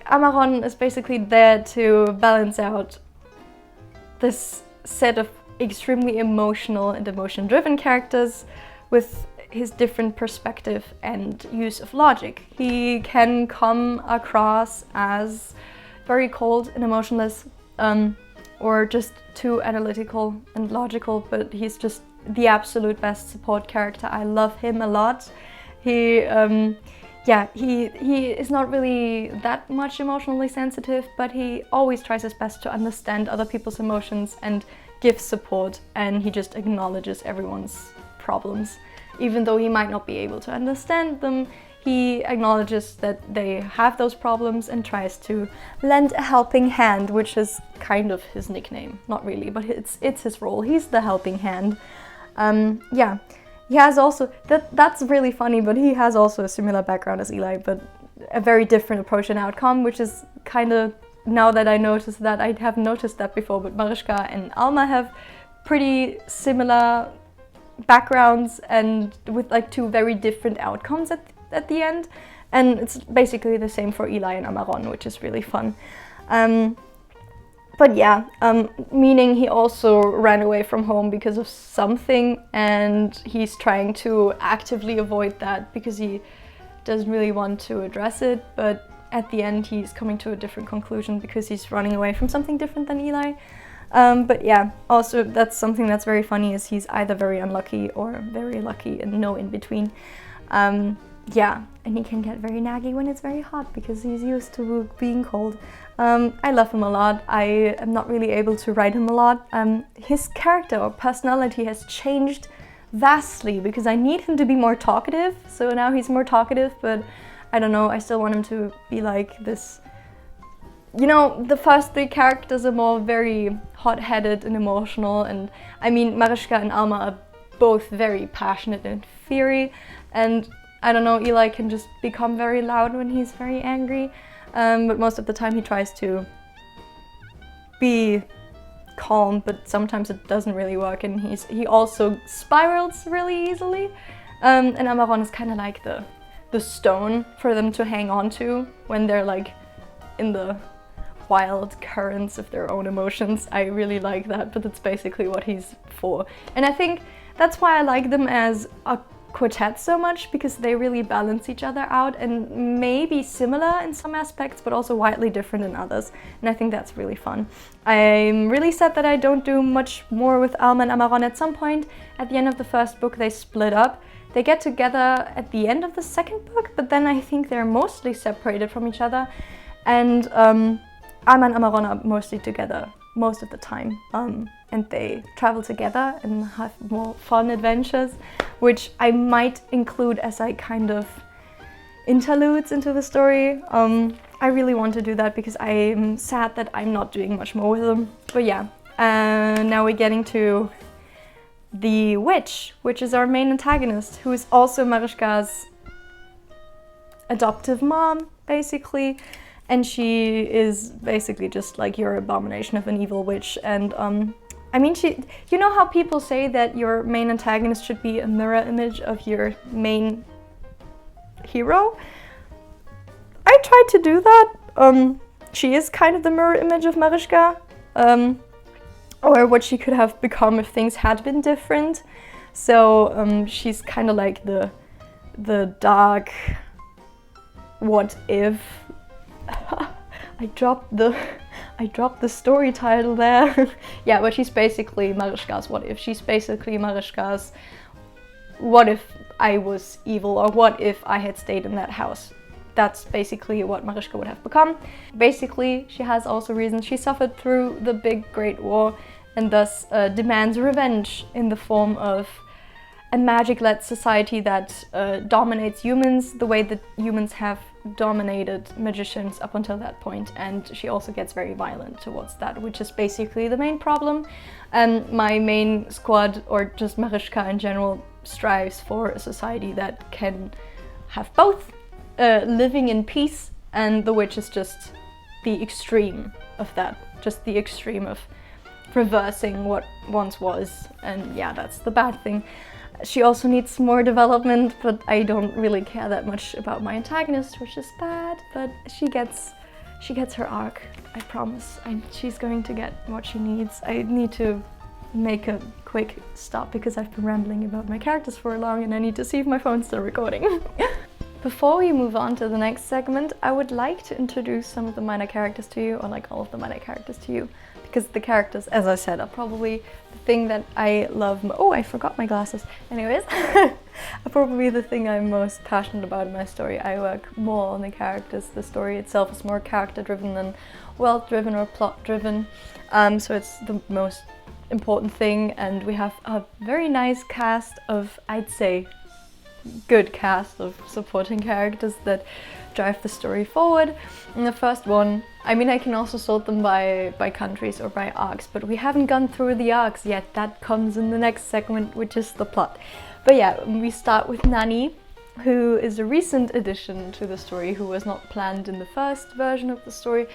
Speaker 1: Amaron is basically there to balance out this set of extremely emotional and emotion-driven characters with his different perspective and use of logic. He can come across as very cold and emotionless, or just too analytical and logical, but he's just the absolute best support character. I love him a lot. He is not really that much emotionally sensitive, but he always tries his best to understand other people's emotions and gives support, and he just acknowledges everyone's problems. Even though he might not be able to understand them, he acknowledges that they have those problems and tries to lend a helping hand, which is kind of his nickname. Not really, but it's his role. He's the helping hand. Yeah, he has also, that's really funny, but he has also a similar background as Eli, but a very different approach and outcome, which is kind of, now that I noticed that, I have noticed that before, but Mariška and Alma have pretty similar backgrounds and with like two very different outcomes at the end, and it's basically the same for Eli and Amaron, which is really fun. But yeah, meaning he also ran away from home because of something, and he's trying to actively avoid that because he doesn't really want to address it, but at the end he's coming to a different conclusion because he's running away from something different than Eli. But yeah, also that's something that's very funny, is he's either very unlucky or very lucky and no in between. Yeah, and he can get very naggy when it's very hot because he's used to being cold. I love him a lot. I am not really able to write him a lot. His character or personality has changed vastly because I need him to be more talkative, so now he's more talkative, but I don't know, I still want him to be like this. You know, the first three characters are more very hot-headed and emotional, and I mean, Mariška and Alma are both very passionate and fiery, and I don't know, Eli can just become very loud when he's very angry, but most of the time he tries to be calm, but sometimes it doesn't really work, and he also spirals really easily, and Amaron is kind of like the stone for them to hang on to when they're like in the wild currents of their own emotions. I really like that, but that's basically what he's for. And I think that's why I like them as a quartet so much, because they really balance each other out and maybe similar in some aspects, but also widely different in others. And I think that's really fun. I'm really sad that I don't do much more with Alma and Amaron. At some point at the end of the first book they split up. They get together at the end of the second book, but then I think they're mostly separated from each other. And Alma and Amaron are mostly together most of the time, and they travel together and have more fun adventures, which I might include as like kind of interludes into the story. I really want to do that because I'm sad that I'm not doing much more with them. But yeah, now we're getting to the witch, which is our main antagonist, who is also Mariška's adoptive mom, basically. And she is basically just like your abomination of an evil witch. And I mean, you know how people say that your main antagonist should be a mirror image of your main hero? I tried to do that. She is kind of the mirror image of Marischka, or what she could have become if things had been different. So she's kind of like the dark what if. I dropped the story title there. Yeah, but she's basically Marischka's what if. She's basically Marischka's what if I was evil, or what if I had stayed in that house. That's basically what Marischka would have become. Basically, she has also reasons. She suffered through the big Great War and thus demands revenge in the form of a magic-led society that dominates humans the way that humans have dominated magicians up until that point. And she also gets very violent towards that, which is basically the main problem. And my main squad, or just Marischka in general, strives for a society that can have both living in peace, and the witch is just the extreme of that, just the extreme of reversing what once was. And yeah, that's the bad thing. She also needs more development, but I don't really care that much about my antagonist, which is bad, but she gets her arc, I promise. She's going to get what she needs. I need to make a quick stop because I've been rambling about my characters for long and I need to see if my phone's still recording. Before we move on to the next segment, I would like to introduce some of the minor characters to you, or like all of the minor characters to you, because the characters, as I said, are probably the thing that I love. Oh, I forgot my glasses. Anyways, are probably the thing I'm most passionate about in my story. I work more on the characters. The story itself is more character-driven than world-driven or plot-driven, so it's the most important thing. And we have a very nice cast of, I'd say, good cast of supporting characters that drive the story forward. And the first one, I mean, I can also sort them by countries or by arcs, but we haven't gone through the arcs yet. That comes in the next segment, which is the plot. But yeah, we start with Nani, who is a recent addition to the story, who was not planned in the first version of the story,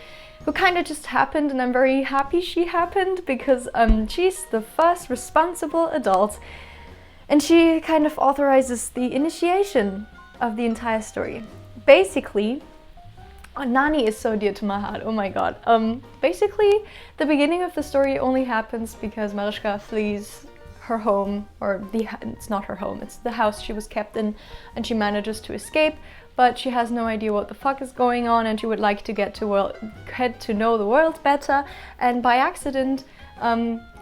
Speaker 1: who kind of just happened, and I'm very happy she happened because she's the first responsible adult. And she kind of authorizes the initiation of the entire story. Basically, Nani is so dear to my heart, oh my god. Basically, the beginning of the story only happens because Marischka flees her home, or it's not her home, it's the house she was kept in, and she manages to escape, but she has no idea what the fuck is going on, and she would like to get to know the world better, and by accident,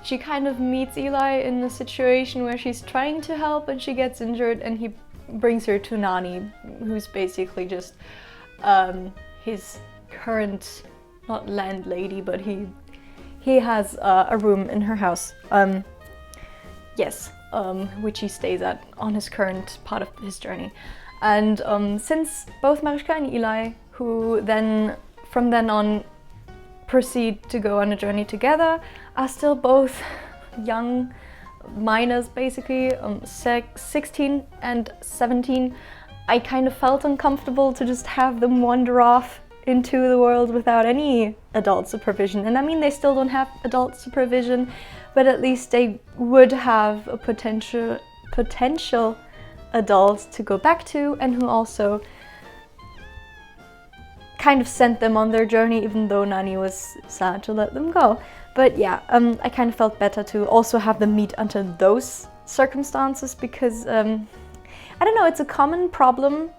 Speaker 1: she kind of meets Eli in a situation where she's trying to help and she gets injured, and he brings her to Nani, who's basically just his current, not landlady, but he has a room in her house, which he stays at on his current part of his journey. And since both Marischka and Eli, who then from then on proceed to go on a journey together, are still both young minors, basically 16 and 17. I kind of felt uncomfortable to just have them wander off into the world without any adult supervision. And I mean, they still don't have adult supervision, but at least they would have a potential adult to go back to, and who also kind of sent them on their journey, even though Nani was sad to let them go. But yeah, I kind of felt better to also have them meet under those circumstances, because I don't know, it's a common problem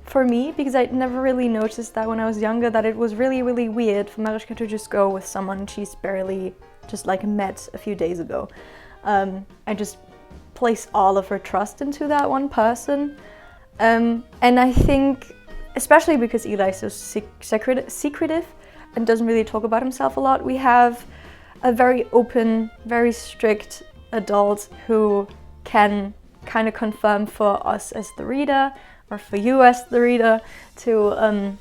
Speaker 1: for me, because I never really noticed that when I was younger, that it was really, really weird for Marischka to just go with someone she's barely just like met a few days ago. I just place all of her trust into that one person. And I think, especially because Eli is so secretive and doesn't really talk about himself a lot, we have a very open, very strict adult who can kind of confirm for us as the reader, or for you as the reader, to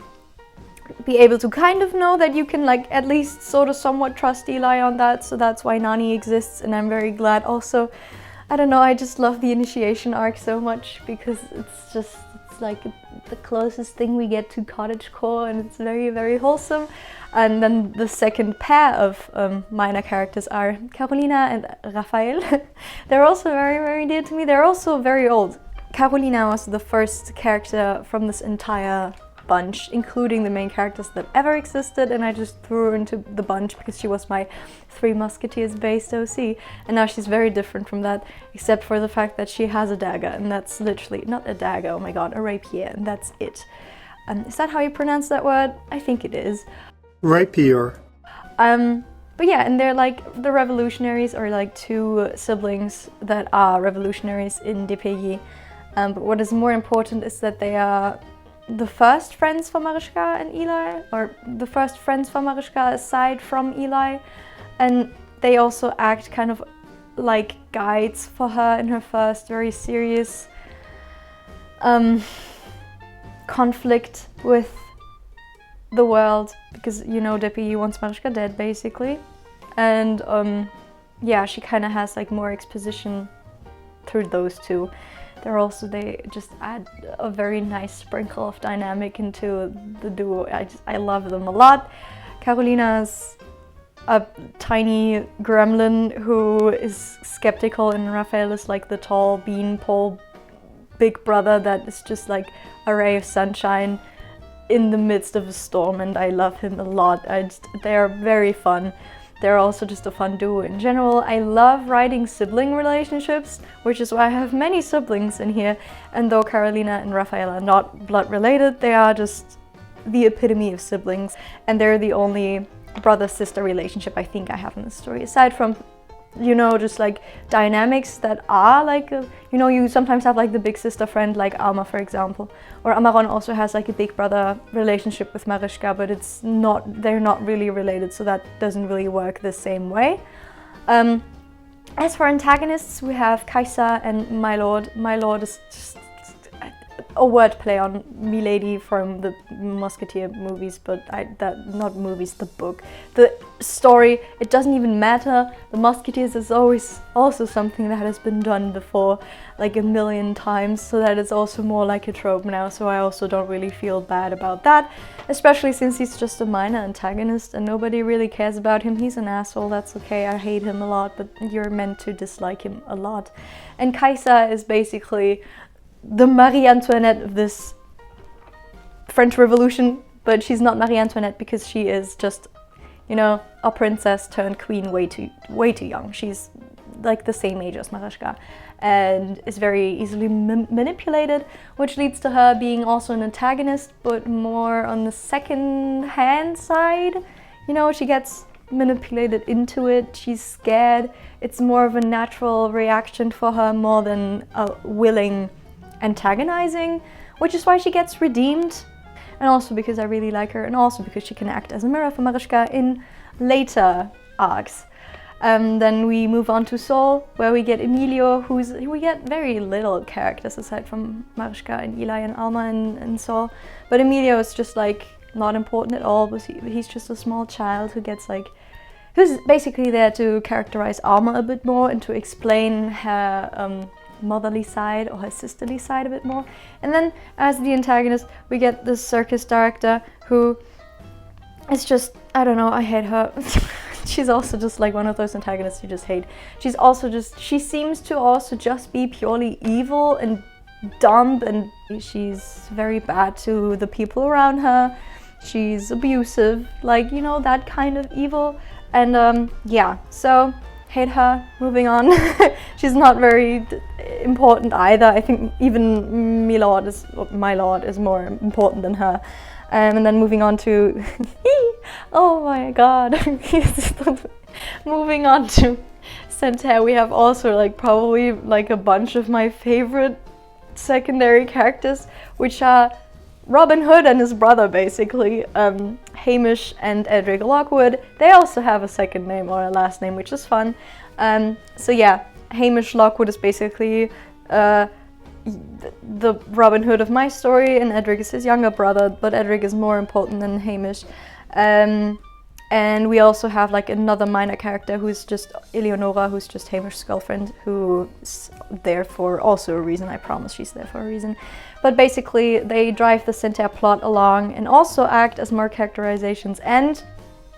Speaker 1: be able to kind of know that you can like at least sort of somewhat trust Eli on that. So that's why Nani exists, and I'm very glad. Also, I don't know, I just love the initiation arc so much, because it's like the closest thing we get to cottagecore, and it's very, very wholesome. And then the second pair of minor characters are Carolina and Raphael. They're also very, very dear to me. They're also very old. Carolina was the first character from this entire bunch, including the main characters that ever existed, and I just threw her into the bunch because she was my Three Musketeers based OC, and now she's very different from that, except for the fact that she has a dagger, and that's literally, not a dagger, oh my god, a rapier, and that's it. Is that how you pronounce that word? I think it is.
Speaker 2: Rapier.
Speaker 1: But yeah, and they're like the revolutionaries, or like two siblings that are revolutionaries in DPJ. But what is more important is that they are the first friends for Marischka and Eli, or the first friends for Marischka aside from Eli, and they also act kind of like guides for her in her first very serious conflict with the world, because you know DPJ wants Marischka dead basically, and yeah, she kind of has like more exposition through those two. They just add a very nice sprinkle of dynamic into the duo. I love them a lot. Carolina's a tiny gremlin who is skeptical, and Raphael is like the tall beanpole big brother that is just like a ray of sunshine in the midst of a storm, and I love him a lot. They are very fun. They're also just a fun duo in general. I love writing sibling relationships, which is why I have many siblings in here. And though Carolina and Raphael are not blood related, they are just the epitome of siblings. And they're the only brother-sister relationship I think I have in the story. Aside from, you know, just like dynamics that are like, you know, you sometimes have like the big sister friend, like Alma, for example. Or Amaron also has like a big brother relationship with Marischka, but they're not really related, so that doesn't really work the same way. As for antagonists, we have Kaisa and My Lord. My Lord is just a wordplay on Milady from the Musketeer movies, but not movies, the book. The story, it doesn't even matter. The Musketeers is always also something that has been done before, like a million times, so that it's also more like a trope now, so I also don't really feel bad about that, especially since he's just a minor antagonist and nobody really cares about him. He's an asshole, that's okay, I hate him a lot, but you're meant to dislike him a lot. And Kaisa is basically the Marie Antoinette of this French Revolution, but she's not Marie Antoinette because she is just, you know, a princess turned queen way too young. She's like the same age as Marischka and is very easily manipulated, which leads to her being also an antagonist, but more on the second-hand side. You know, she gets manipulated into it, she's scared. It's more of a natural reaction for her more than a willing antagonizing, which is why she gets redeemed, and also because I really like her, and also because she can act as a mirror for Marischka in later arcs. Then we move on to Saul, where we get Emilio, we get very little characters aside from Marischka and Eli and Alma and Saul, but Emilio is just like not important at all, but he's just a small child who's basically there to characterize Alma a bit more and to explain her motherly side or her sisterly side a bit more. And then as the antagonist we get the circus director, who is just, I don't know, I hate her. She's also just like one of those antagonists you just hate. She seems to also just be purely evil and dumb, and she's very bad to the people around her. She's abusive, like, you know, that kind of evil. And yeah, so hate her, moving on. She's not very important either. I think even my lord is more important than her. And then moving on to oh my god. Moving on to Santerre, we have also like probably like a bunch of my favorite secondary characters, which are Robin Hood and his brother, basically, Hamish and Edric Lockwood. They also have a second name or a last name, which is fun. So yeah, Hamish Lockwood is basically the Robin Hood of my story, and Edric is his younger brother, but Edric is more important than Hamish. And we also have like another minor character who's just Eleonora, who's just Hamish's girlfriend, who's there for also a reason. I promise she's there for a reason. but basically they drive the Centaur plot along and also act as more characterizations and,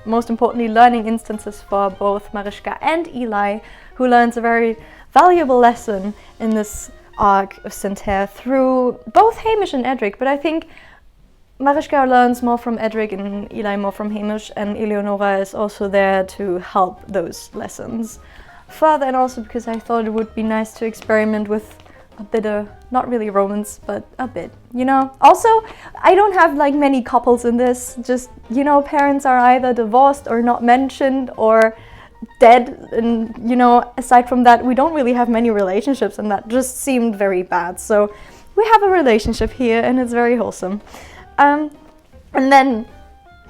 Speaker 1: most importantly, learning instances for both Marischka and Eli, who learns a very valuable lesson in this arc of Centaur through both Hamish and Edric, but I think Marischka learns more from Edric and Eli more from Hamish, and Eleonora is also there to help those lessons further, and also because I thought it would be nice to experiment with a bit of, not really romance, but a bit, you know. Also, I don't have like many couples in this, just, you know, parents are either divorced or not mentioned or dead, and, you know, aside from that, we don't really have many relationships, and that just seemed very bad. So we have a relationship here, and it's very wholesome. And then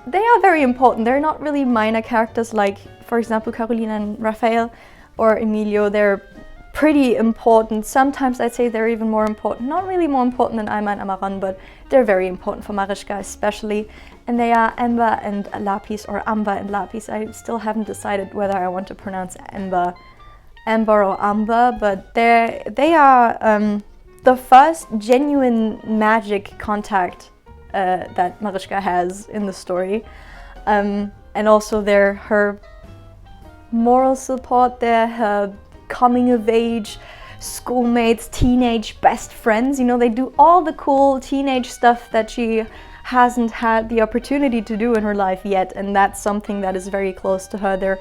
Speaker 1: they are very important. They're not really minor characters like, for example, Carolina and Raphael or Emilio. They're pretty important. Sometimes I'd say they're even more important. Not really more important than Alma and Amaran, but they're very important for Marischka especially. And they are Amber and Lapis, or Amber and Lapis. I still haven't decided whether I want to pronounce Amber or Amber, but they are the first genuine magic contact that Marischka has in the story, and also they're her moral support, they're her coming of age, schoolmates, teenage best friends. You know, they do all the cool teenage stuff that she hasn't had the opportunity to do in her life yet, and that's something that is very close to her. They're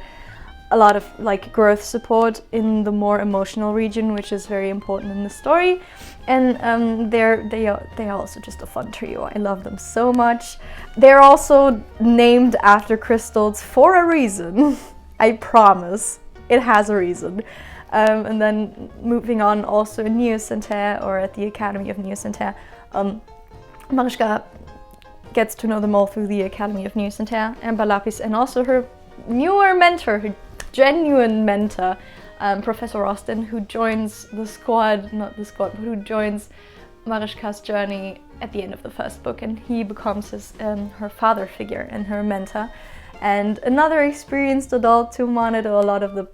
Speaker 1: a lot of like growth support in the more emotional region, which is very important in the story. And they are also just a fun trio. I love them so much. They're also named after crystals for a reason. I promise. It has a reason. And then moving on, also in Neo Centaur, or at the Academy of Neo Centaur, Marischka gets to know them all through the Academy of Neo Centaur, Amber, Lapis, and also her newer mentor, her genuine mentor, Professor Austin, who joins the squad, not the squad, but who joins Marischka's journey at the end of the first book, and he becomes her father figure and her mentor, and another experienced adult to monitor a lot of the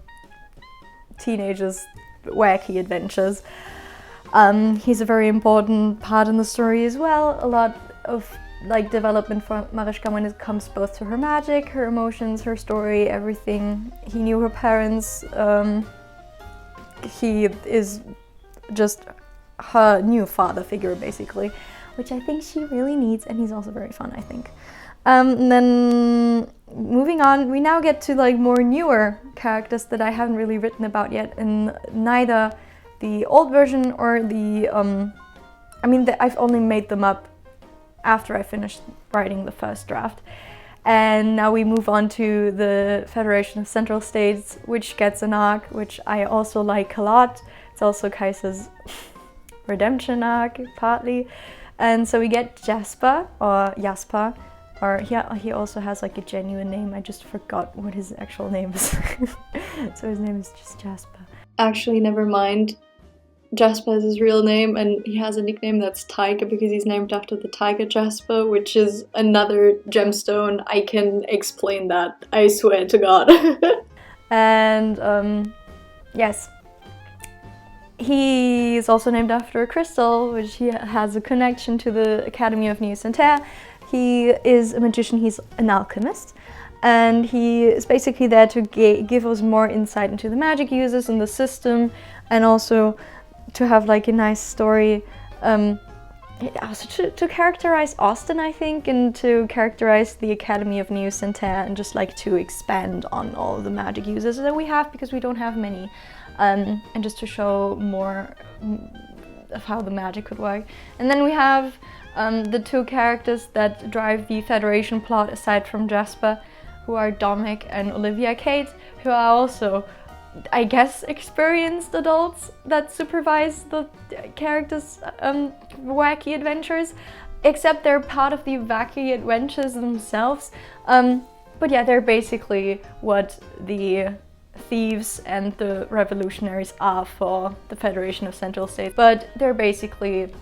Speaker 1: teenagers' wacky adventures. He's a very important part in the story as well. A lot of like development for Marischka when it comes both to her magic, her emotions, her story, everything. He knew her parents. He is just her new father figure, basically, which I think she really needs, and he's also very fun, I think. And then moving on, we now get to like more newer characters that I haven't really written about yet in neither the old version or the I've only made them up after I finished writing the first draft. And now we move on to the Federation of Central States, which gets an arc, which I also like a lot. It's also Kaiser's redemption arc, partly. And so we get Jasper, or Jasper, or he also has like a genuine name. I just forgot what his actual name is. So his name is just Jasper. Actually, never mind. Jasper is his real name, and he has a nickname that's Tiger because he's named after the tiger Jasper, which is another gemstone. I can explain that, I swear to God. And yes, he is also named after a crystal, which he has a connection to the Academy of Neo Centaur. He is a magician, he's an alchemist, and he is basically there to give us more insight into the magic uses in the system, and also to have like a nice story, also to characterize Austin, I think, and to characterize the Academy of Neo Centaur, and just like to expand on all of the magic uses that we have, because we don't have many, and just to show more of how the magic could work. And then we have the two characters that drive the Federation plot aside from Jasper, who are Dominic and Olivia Kate, who are also, I guess, experienced adults that supervise the characters' wacky adventures, except they're part of the wacky adventures themselves. But yeah, they're basically what the thieves and the revolutionaries are for the Federation of Central States. But they're basically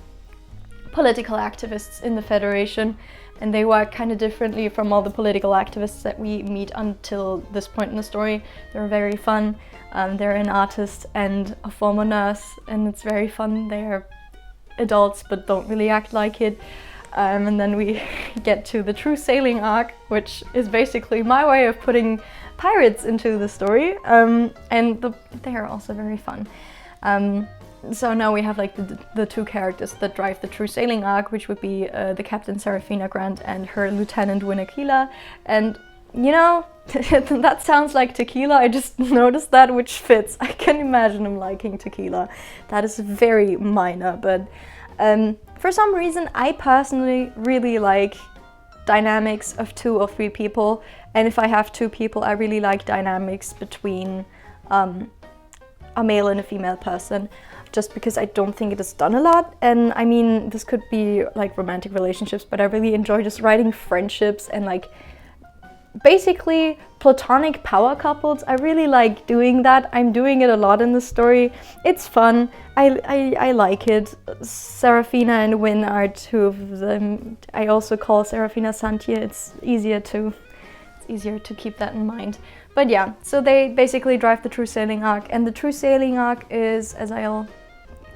Speaker 1: political activists in the Federation, and they work kind of differently from all the political activists that we meet until this point in the story. They're very fun. They're an artist and a former nurse, and it's very fun. They're adults but don't really act like it. And then we get to the true sailing arc, which is basically my way of putting pirates into the story, and they are also very fun. So now we have like the two characters that drive the true sailing arc, which would be the Captain Serafina Grant and her Lieutenant Winakila. And you know, that sounds like tequila, I just noticed that, which fits. I can imagine him liking tequila. That is very minor, but for some reason I personally really like dynamics of 2 or 3 people, and if I have 2 people I really like dynamics between a male and a female person, just because I don't think it is done a lot. And I mean, this could be like romantic relationships, but I really enjoy just writing friendships and like basically platonic power couples. I really like doing that. I'm doing it a lot in the story. It's fun. I like it. Serafina and Win are 2 of them. I also call Serafina Santia. It's easier to keep that in mind. But yeah, so they basically drive the true sailing arc, and the true sailing arc is, as I'll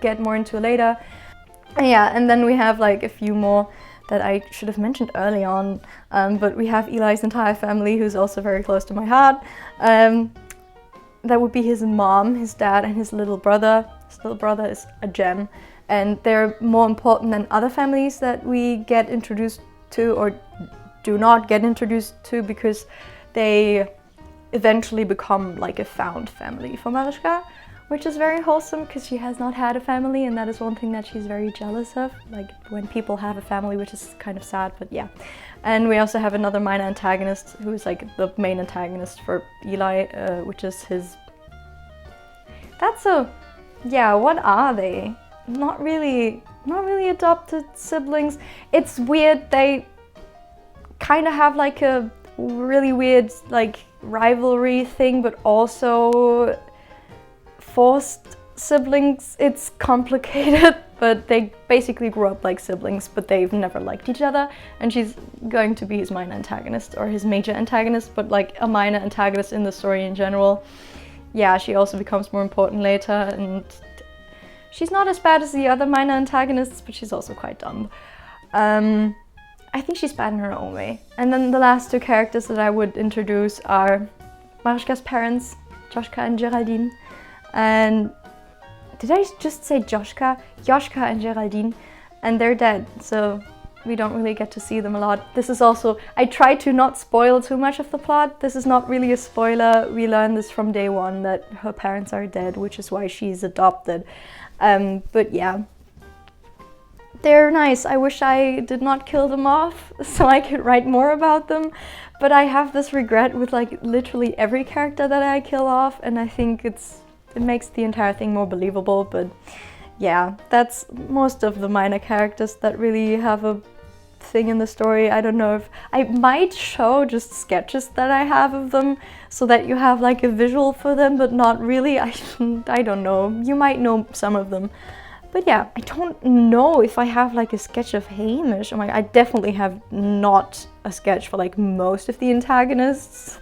Speaker 1: get more into later. Yeah, and then we have like a few more that I should have mentioned early on, but we have Eli's entire family, who's also very close to my heart. That would be his mom, his dad, and his little brother. His little brother is a gem, and they're more important than other families that we get introduced to or do not get introduced to, because they eventually become like a found family for Marischka, which is very wholesome because she has not had a family, and that is one thing that she's very jealous of, like when people have a family, which is kind of sad, but yeah. And we also have another minor antagonist who is like the main antagonist for Eli, which is his... Yeah, what are they? Not really adopted siblings. It's weird, they kind of have like a really weird like rivalry thing, but also forced siblings. It's complicated, but they basically grew up like siblings, but they've never liked each other, and she's going to be his minor antagonist, or his major antagonist, but like a minor antagonist in the story in general. Yeah, she also becomes more important later, and she's not as bad as the other minor antagonists, but she's also quite dumb. I think she's bad in her own way. And then the last 2 characters that I would introduce are Marischka's parents, Joschka and Geraldine. And did I just say Joschka? Joschka and Geraldine. And they're dead, so we don't really get to see them a lot. This is also, I try to not spoil too much of the plot. This is not really a spoiler. We learn this from day 1 that her parents are dead, which is why she's adopted. But yeah. They're nice. I wish I did not kill them off so I could write more about them, but I have this regret with like literally every character that I kill off, and I think it makes the entire thing more believable. But yeah, that's most of the minor characters that really have a thing in the story. I don't know if I might show just sketches that I have of them so that you have like a visual for them, but not really. I don't know. You might know some of them. But yeah, I don't know if I have like a sketch of Hamish. Oh my, I definitely have not a sketch for like most of the antagonists.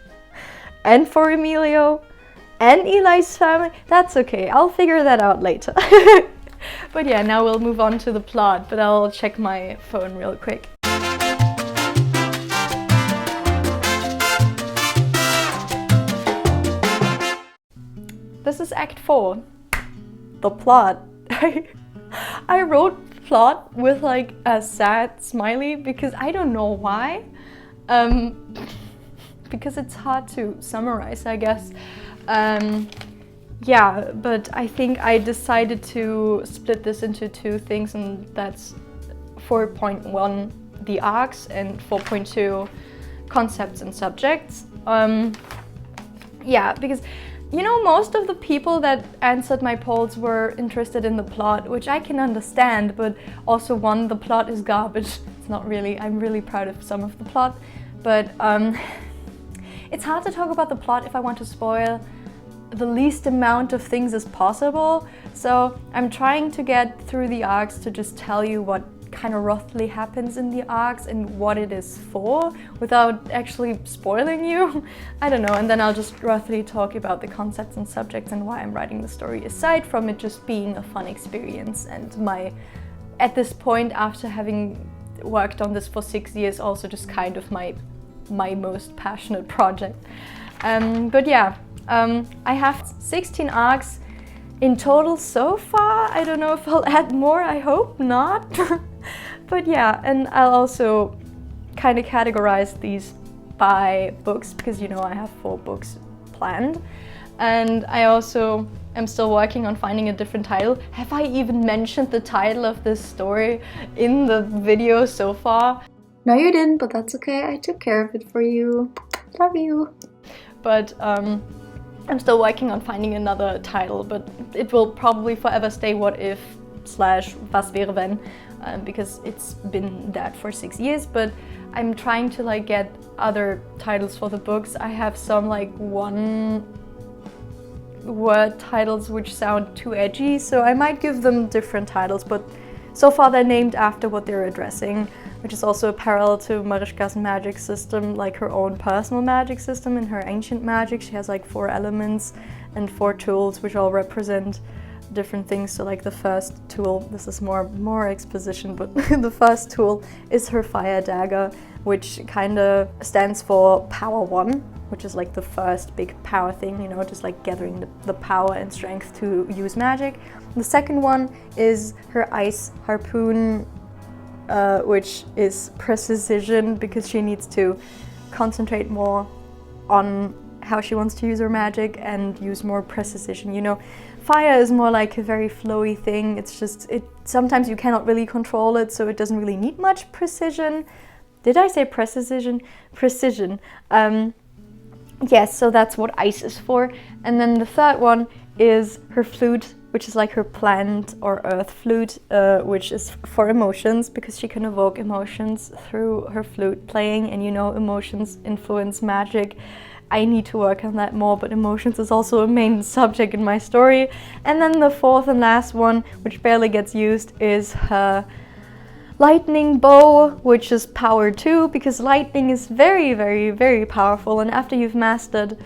Speaker 1: And for Emilio. And Eli's family. That's okay, I'll figure that out later. But yeah, now we'll move on to the plot, but I'll check my phone real quick. This is Act 4. The plot. I wrote plot with like a sad smiley because I don't know why. Because it's hard to summarize, I guess. Yeah, but I think I decided to split this into 2 things, and that's 4.1 the arcs and 4.2 concepts and subjects. Yeah, because you know, most of the people that answered my polls were interested in the plot, which I can understand, but also the plot is garbage. It's not really, I'm really proud of some of the plot, but it's hard to talk about the plot if I want to spoil the least amount of things as possible. So I'm trying to get through the arcs to just tell you what kind of roughly happens in the arcs and what it is for without actually spoiling you. I don't know, and then I'll just roughly talk about the concepts and subjects and why I'm writing the story, aside from it just being a fun experience and my at this point, after having worked on this for 6 years, also just kind of my most passionate project. But yeah, I have 16 arcs in total so far. I don't know if I'll add more, I hope not. But yeah, and I'll also kind of categorize these by books, because you know I have 4 books planned. And I also am still working on finding a different title. Have I even mentioned the title of this story in the video so far? No, you didn't, but that's okay. I took care of it for you. Love you. But I'm still working on finding another title, but it will probably forever stay What If / Was wäre wenn, because it's been that for 6 years. But I'm trying to like get other titles for the books. I have some like one-word titles which sound too edgy, so I might give them different titles, but so far they're named after what they're addressing, which is also a parallel to Marischka's magic system, like her own personal magic system. In her ancient magic, she has like 4 elements and 4 tools, which all represent different things. So like the first tool, this is more exposition, but the first tool is her fire dagger, which kind of stands for power 1, which is like the first big power thing, you know, just like gathering the power and strength to use magic. The second one is her ice harpoon, which is precision, because she needs to concentrate more on how she wants to use her magic and use more precision. You know, fire is more like a very flowy thing. It's just, sometimes you cannot really control it, so it doesn't really need much precision. Did I say precision? Precision. Yes, so that's what ice is for. And then the third one is her flute, which is like her plant or earth flute, which is for emotions, because she can evoke emotions through her flute playing, and you know, emotions influence magic. I need to work on that more, but emotions is also a main subject in my story. And then the fourth and last one, which barely gets used, is her lightning bow, which is power 2, because lightning is very, very, very powerful. And after you've mastered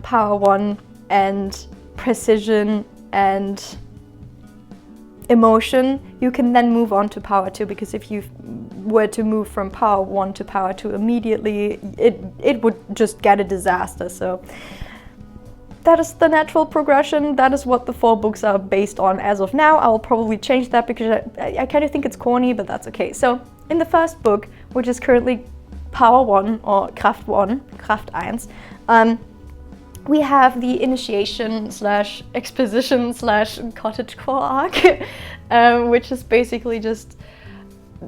Speaker 1: power 1 and precision and emotion, you can then move on to power 2, because if you were to move from power 1 to power 2 immediately, it would just get a disaster. So that is the natural progression. That is what the 4 books are based on as of now. I'll probably change that because I kind of think it's corny, but that's okay. So in the first book, which is currently power 1 or Kraft 1, Kraft 1, we have the initiation / exposition / cottagecore arc, which is basically just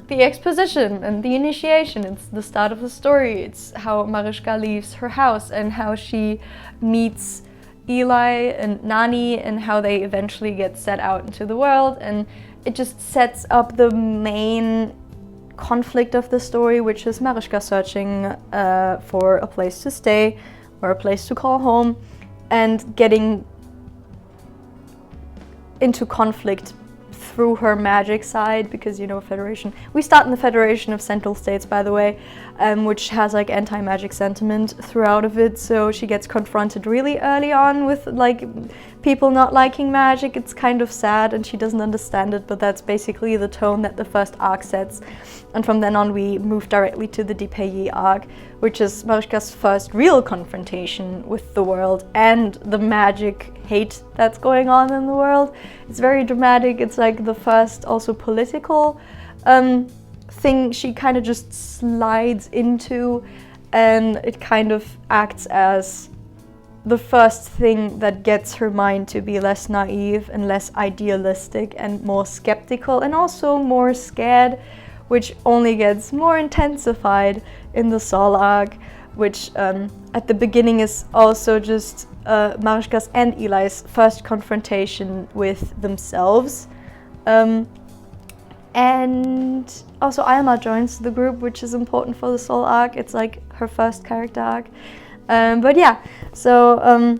Speaker 1: the exposition and the initiation. It's the start of the story. It's how Marischka leaves her house and how she meets Eli and Nani and how they eventually get set out into the world. And it just sets up the main conflict of the story, which is Marischka searching for a place to stay or a place to call home, and getting into conflict through her magic side, because you know, Federation. We start in the Federation of Central States, by the way, which has like anti-magic sentiment throughout of it. So she gets confronted really early on with like people not liking magic. It's kind of sad and she doesn't understand it, but that's basically the tone that the first arc sets. And from then on we move directly to the Depayé arc, which is Marischka's first real confrontation with the world and the magic hate that's going on in the world. It's very dramatic. It's like the first also political thing she kind of just slides into, and it kind of acts as the first thing that gets her mind to be less naive and less idealistic and more skeptical and also more scared, which only gets more intensified in the Sol arc, which at the beginning is also just Marischka's and Eli's first confrontation with themselves. And also Alma joins the group, which is important for the Sol arc. It's like her first character arc. But yeah, so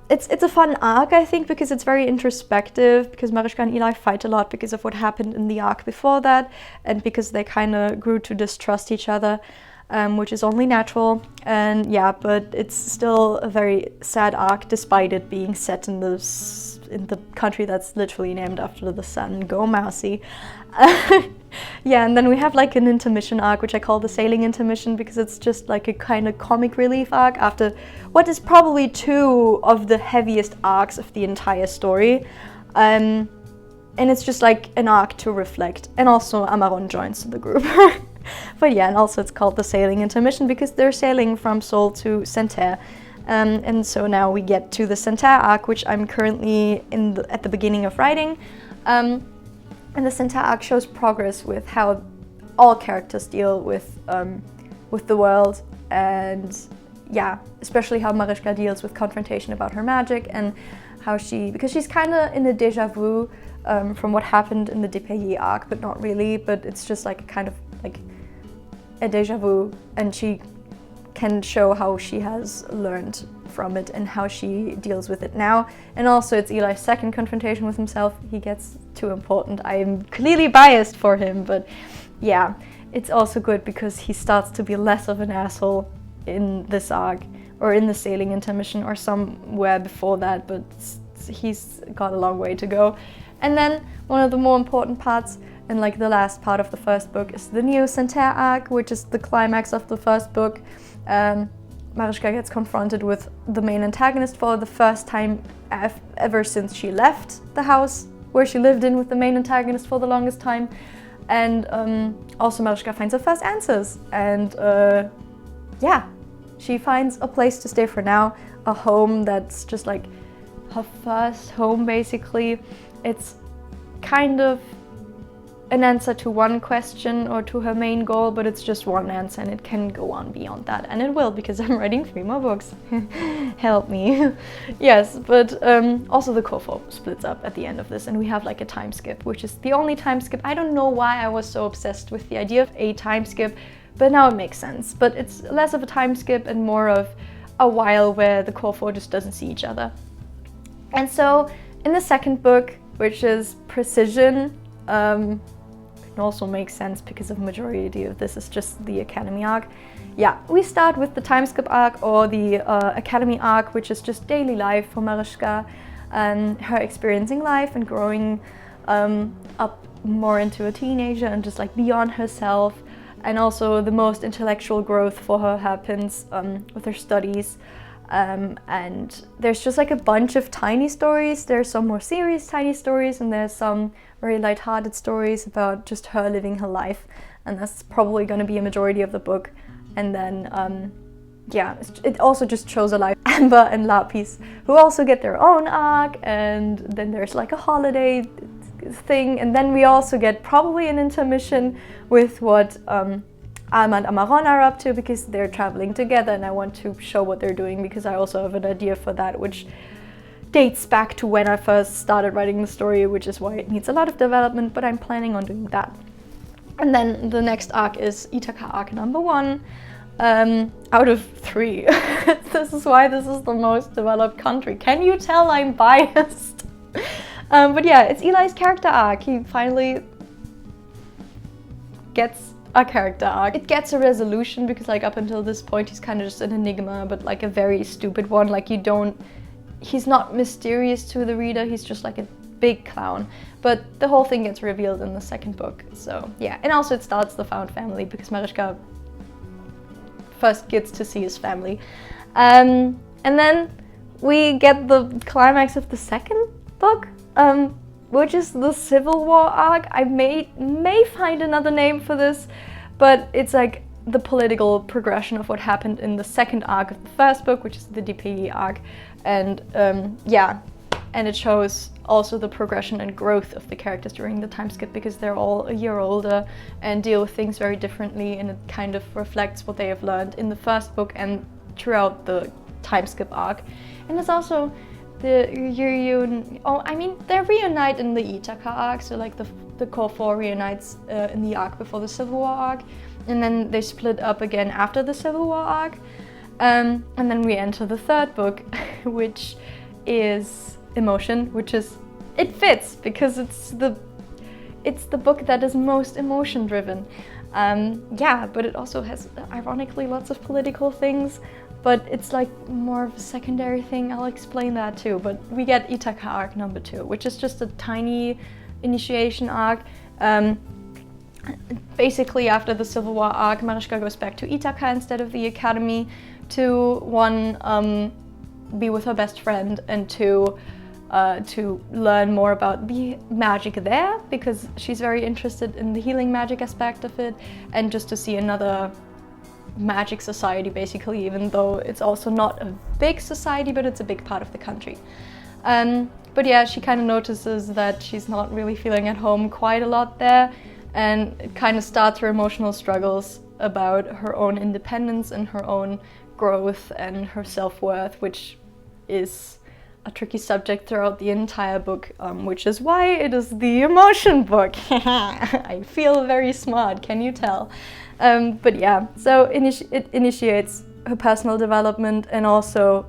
Speaker 1: it's a fun arc, I think, because it's very introspective, because Marischka and Eli fight a lot because of what happened in the arc before that, and because they kind of grew to distrust each other, which is only natural. And yeah, but it's still a very sad arc, despite it being set in the in the country that's literally named after the sun. Go Mousey. Yeah, and then we have like an intermission arc, which I call the sailing intermission, because it's just like a kind of comic relief arc after what is probably 2 of the heaviest arcs of the entire story. And it's just like an arc to reflect. And also Amaron joins the group. But yeah, and also it's called the sailing intermission because they're sailing from Seoul to Santerre. And so now we get to the Santerre arc, which I'm currently at the beginning of writing. And the Santerre arc shows progress with how all characters deal with the world, and yeah, especially how Marischka deals with confrontation about her magic, and how because she's kind of in a déjà vu from what happened in the Dépayé arc, but not really, but it's just like kind of like a déjà vu, and she can show how she has learned from it and how she deals with it now. And also it's Eli's second confrontation with himself. He gets too important. I am clearly biased for him, but yeah, it's also good because he starts to be less of an asshole in this arc, or in the sailing intermission, or somewhere before that, but he's got a long way to go. And then one of the more important parts, and like the last part of the first book, is the new Santerre arc, which is the climax of the first book. Marischka gets confronted with the main antagonist for the first time ever since she left the house where she lived in with the main antagonist for the longest time. And also Marischka finds her first answers. And yeah, she finds a place to stay for now, a home that's just like her first home basically. It's kind of an answer to one question or to her main goal, but it's just one answer and it can go on beyond that, and it will, because I'm writing 3 more books. Help me. Yes, but also the Corfu splits up at the end of this, and we have like a time skip, which is the only time skip. I don't know why I was so obsessed with the idea of a time skip, but now it makes sense. But it's less of a time skip and more of a while where the Corfu just doesn't see each other. And so in the second book, which is Precision, it also makes sense because of majority of this is just the Academy arc. Yeah, we start with the time skip arc, or the Academy arc, which is just daily life for Marischka, her experiencing life and growing up more into a teenager and just like beyond herself. And also the most intellectual growth for her happens with her studies. And there's just like a bunch of tiny stories. There's some more serious tiny stories, and there's some very lighthearted stories about just her living her life, and that's probably going to be a majority of the book. And then yeah, it also just shows a life. Amber and Lapis, who also get their own arc, and then there's like a holiday thing, and then we also get probably an intermission with what Alma and Amaron are up to, because they're traveling together, and I want to show what they're doing because I also have an idea for that, which dates back to when I first started writing the story, which is why it needs a lot of development, but I'm planning on doing that. And then the next arc is Ithaca arc number 1, out of 3. This is why this is the most developed country. Can you tell I'm biased? But yeah, it's Eli's character arc. He finally gets a character arc. It gets a resolution because like up until this point he's kind of just an enigma, but like a very stupid one. Like he's not mysterious to the reader, he's just like a big clown. But the whole thing gets revealed in the second book, so yeah. And also it starts the found family because Marischka first gets to see his family. And then we get the climax of the second book, which is the Civil War arc. I may find another name for this, but it's like the political progression of what happened in the second arc of the first book, which is the Dépayé arc. And yeah, and it shows also the progression and growth of the characters during the time skip, because they're all a year older and deal with things very differently, and it kind of reflects what they have learned in the first book and throughout the time skip arc. And it's also they reunite in the Ithaca arc, so like the Corfu reunites in the arc before the Civil War arc, and then they split up again after the Civil War arc, and then we enter the third book, which is Emotion, which is, it fits because it's the book that is most emotion driven. Yeah, but it also has, ironically, lots of political things, but it's like more of a secondary thing. I'll explain that too. But we get Ithaca arc number 2, which is just a tiny initiation arc. Basically, after the Civil War arc, Marischka goes back to Ithaca instead of the academy to be with her best friend, and to learn more about the magic there, because she's very interested in the healing magic aspect of it, and just to see another magic society, basically, even though it's also not a big society, but it's a big part of the country. But yeah, she kind of notices that she's not really feeling at home quite a lot there, and it kind of starts her emotional struggles about her own independence and her own growth and her self-worth, which is a tricky subject throughout the entire book, which is why it is the emotion book. I feel very smart, can you tell? But yeah, so it initiates her personal development and also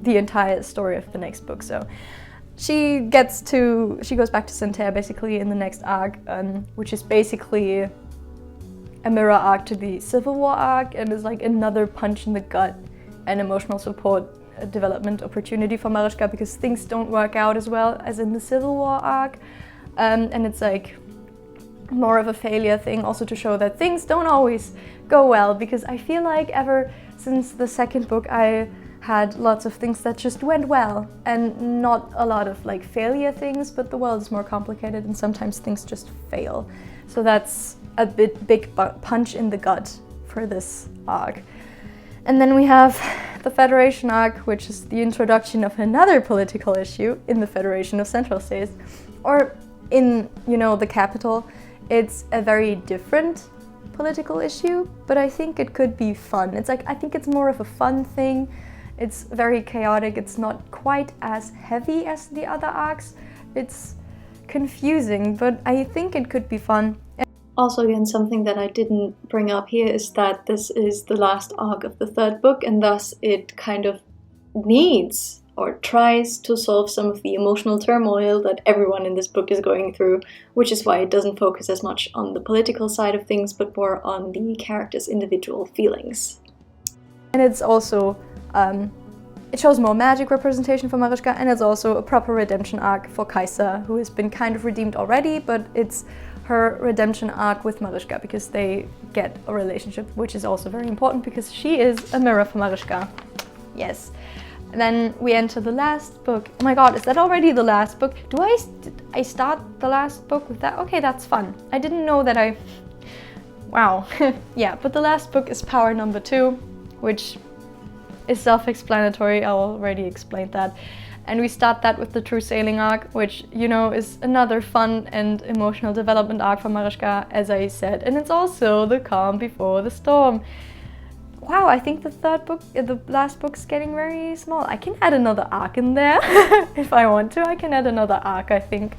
Speaker 1: the entire story of the next book. So she goes back to Santerre basically in the next arc, which is basically a mirror arc to the Civil War arc, and is like another punch in the gut and emotional support development opportunity for Marischka, because things don't work out as well as in the Civil War arc, and it's like more of a failure thing, also to show that things don't always go well, because I feel like ever since the second book I had lots of things that just went well and not a lot of like failure things, but the world is more complicated and sometimes things just fail. So that's a big punch in the gut for this arc. And then we have the Federation arc, which is the introduction of another political issue in the Federation of Central States, or in, the capital. It's a very different political issue, but I think it could be fun. It's like, I think it's more of a fun thing. It's very chaotic. It's not quite as heavy as the other arcs. It's confusing, but I think it could be fun. Also, again, something that I didn't bring up here is that this is the last arc of the third book, and thus it kind of needs or tries to solve some of the emotional turmoil that everyone in this book is going through, which is why it doesn't focus as much on the political side of things, but more on the characters' individual feelings. And it's also, it shows more magic representation for Marischka, and it's also a proper redemption arc for Kaiser, who has been kind of redeemed already, but it's her redemption arc with Marischka, because they get a relationship, which is also very important because she is a mirror for Marischka. Yes. And then we enter the last book. Oh my god, is that already the last book? Do I start the last book with that? Okay, that's fun. I didn't know that I... Wow. Yeah, but the last book is Power number 2, which is self-explanatory. I already explained that. And we start that with the True Sailing arc, which, is another fun and emotional development arc for Marischka, as I said. And it's also the calm before the storm. Wow, I think the last book's getting very small. I can add another arc in there. If I want to, I can add another arc, I think.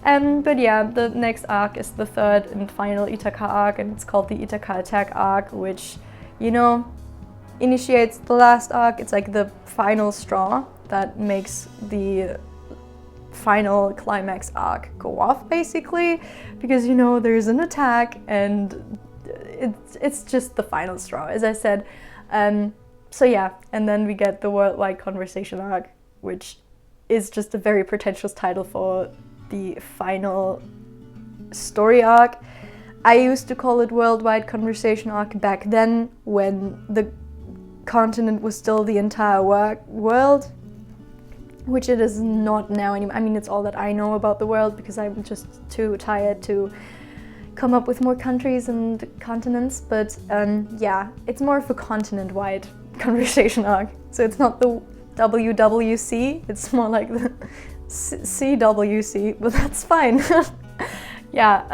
Speaker 1: But yeah, the next arc is the third and final Ithaca arc, and it's called the Ithaca Attack arc, which, initiates the last arc. It's like the final straw that makes the final climax arc go off, basically, because there's an attack and it's just the final straw, as I said. So yeah, and then we get the Worldwide Conversation arc, which is just a very pretentious title for the final story arc. I used to call it Worldwide Conversation arc back then, when the continent was still the entire world, which it is not now anymore. I mean, it's all that I know about the world, because I'm just too tired to come up with more countries and continents, but yeah, it's more of a continent-wide conversation arc. So it's not the WWC, it's more like the CWC, but that's fine. Yeah,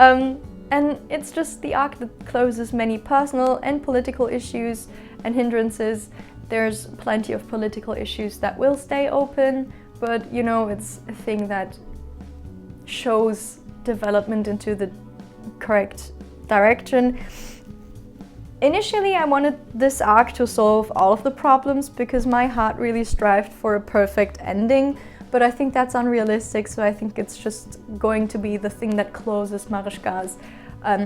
Speaker 1: and it's just the arc that closes many personal and political issues and hindrances. There's plenty of political issues that will stay open, but it's a thing that shows development into the correct direction. Initially, I wanted this arc to solve all of the problems because my heart really strived for a perfect ending, but I think that's unrealistic, so I think it's just going to be the thing that closes Marischka's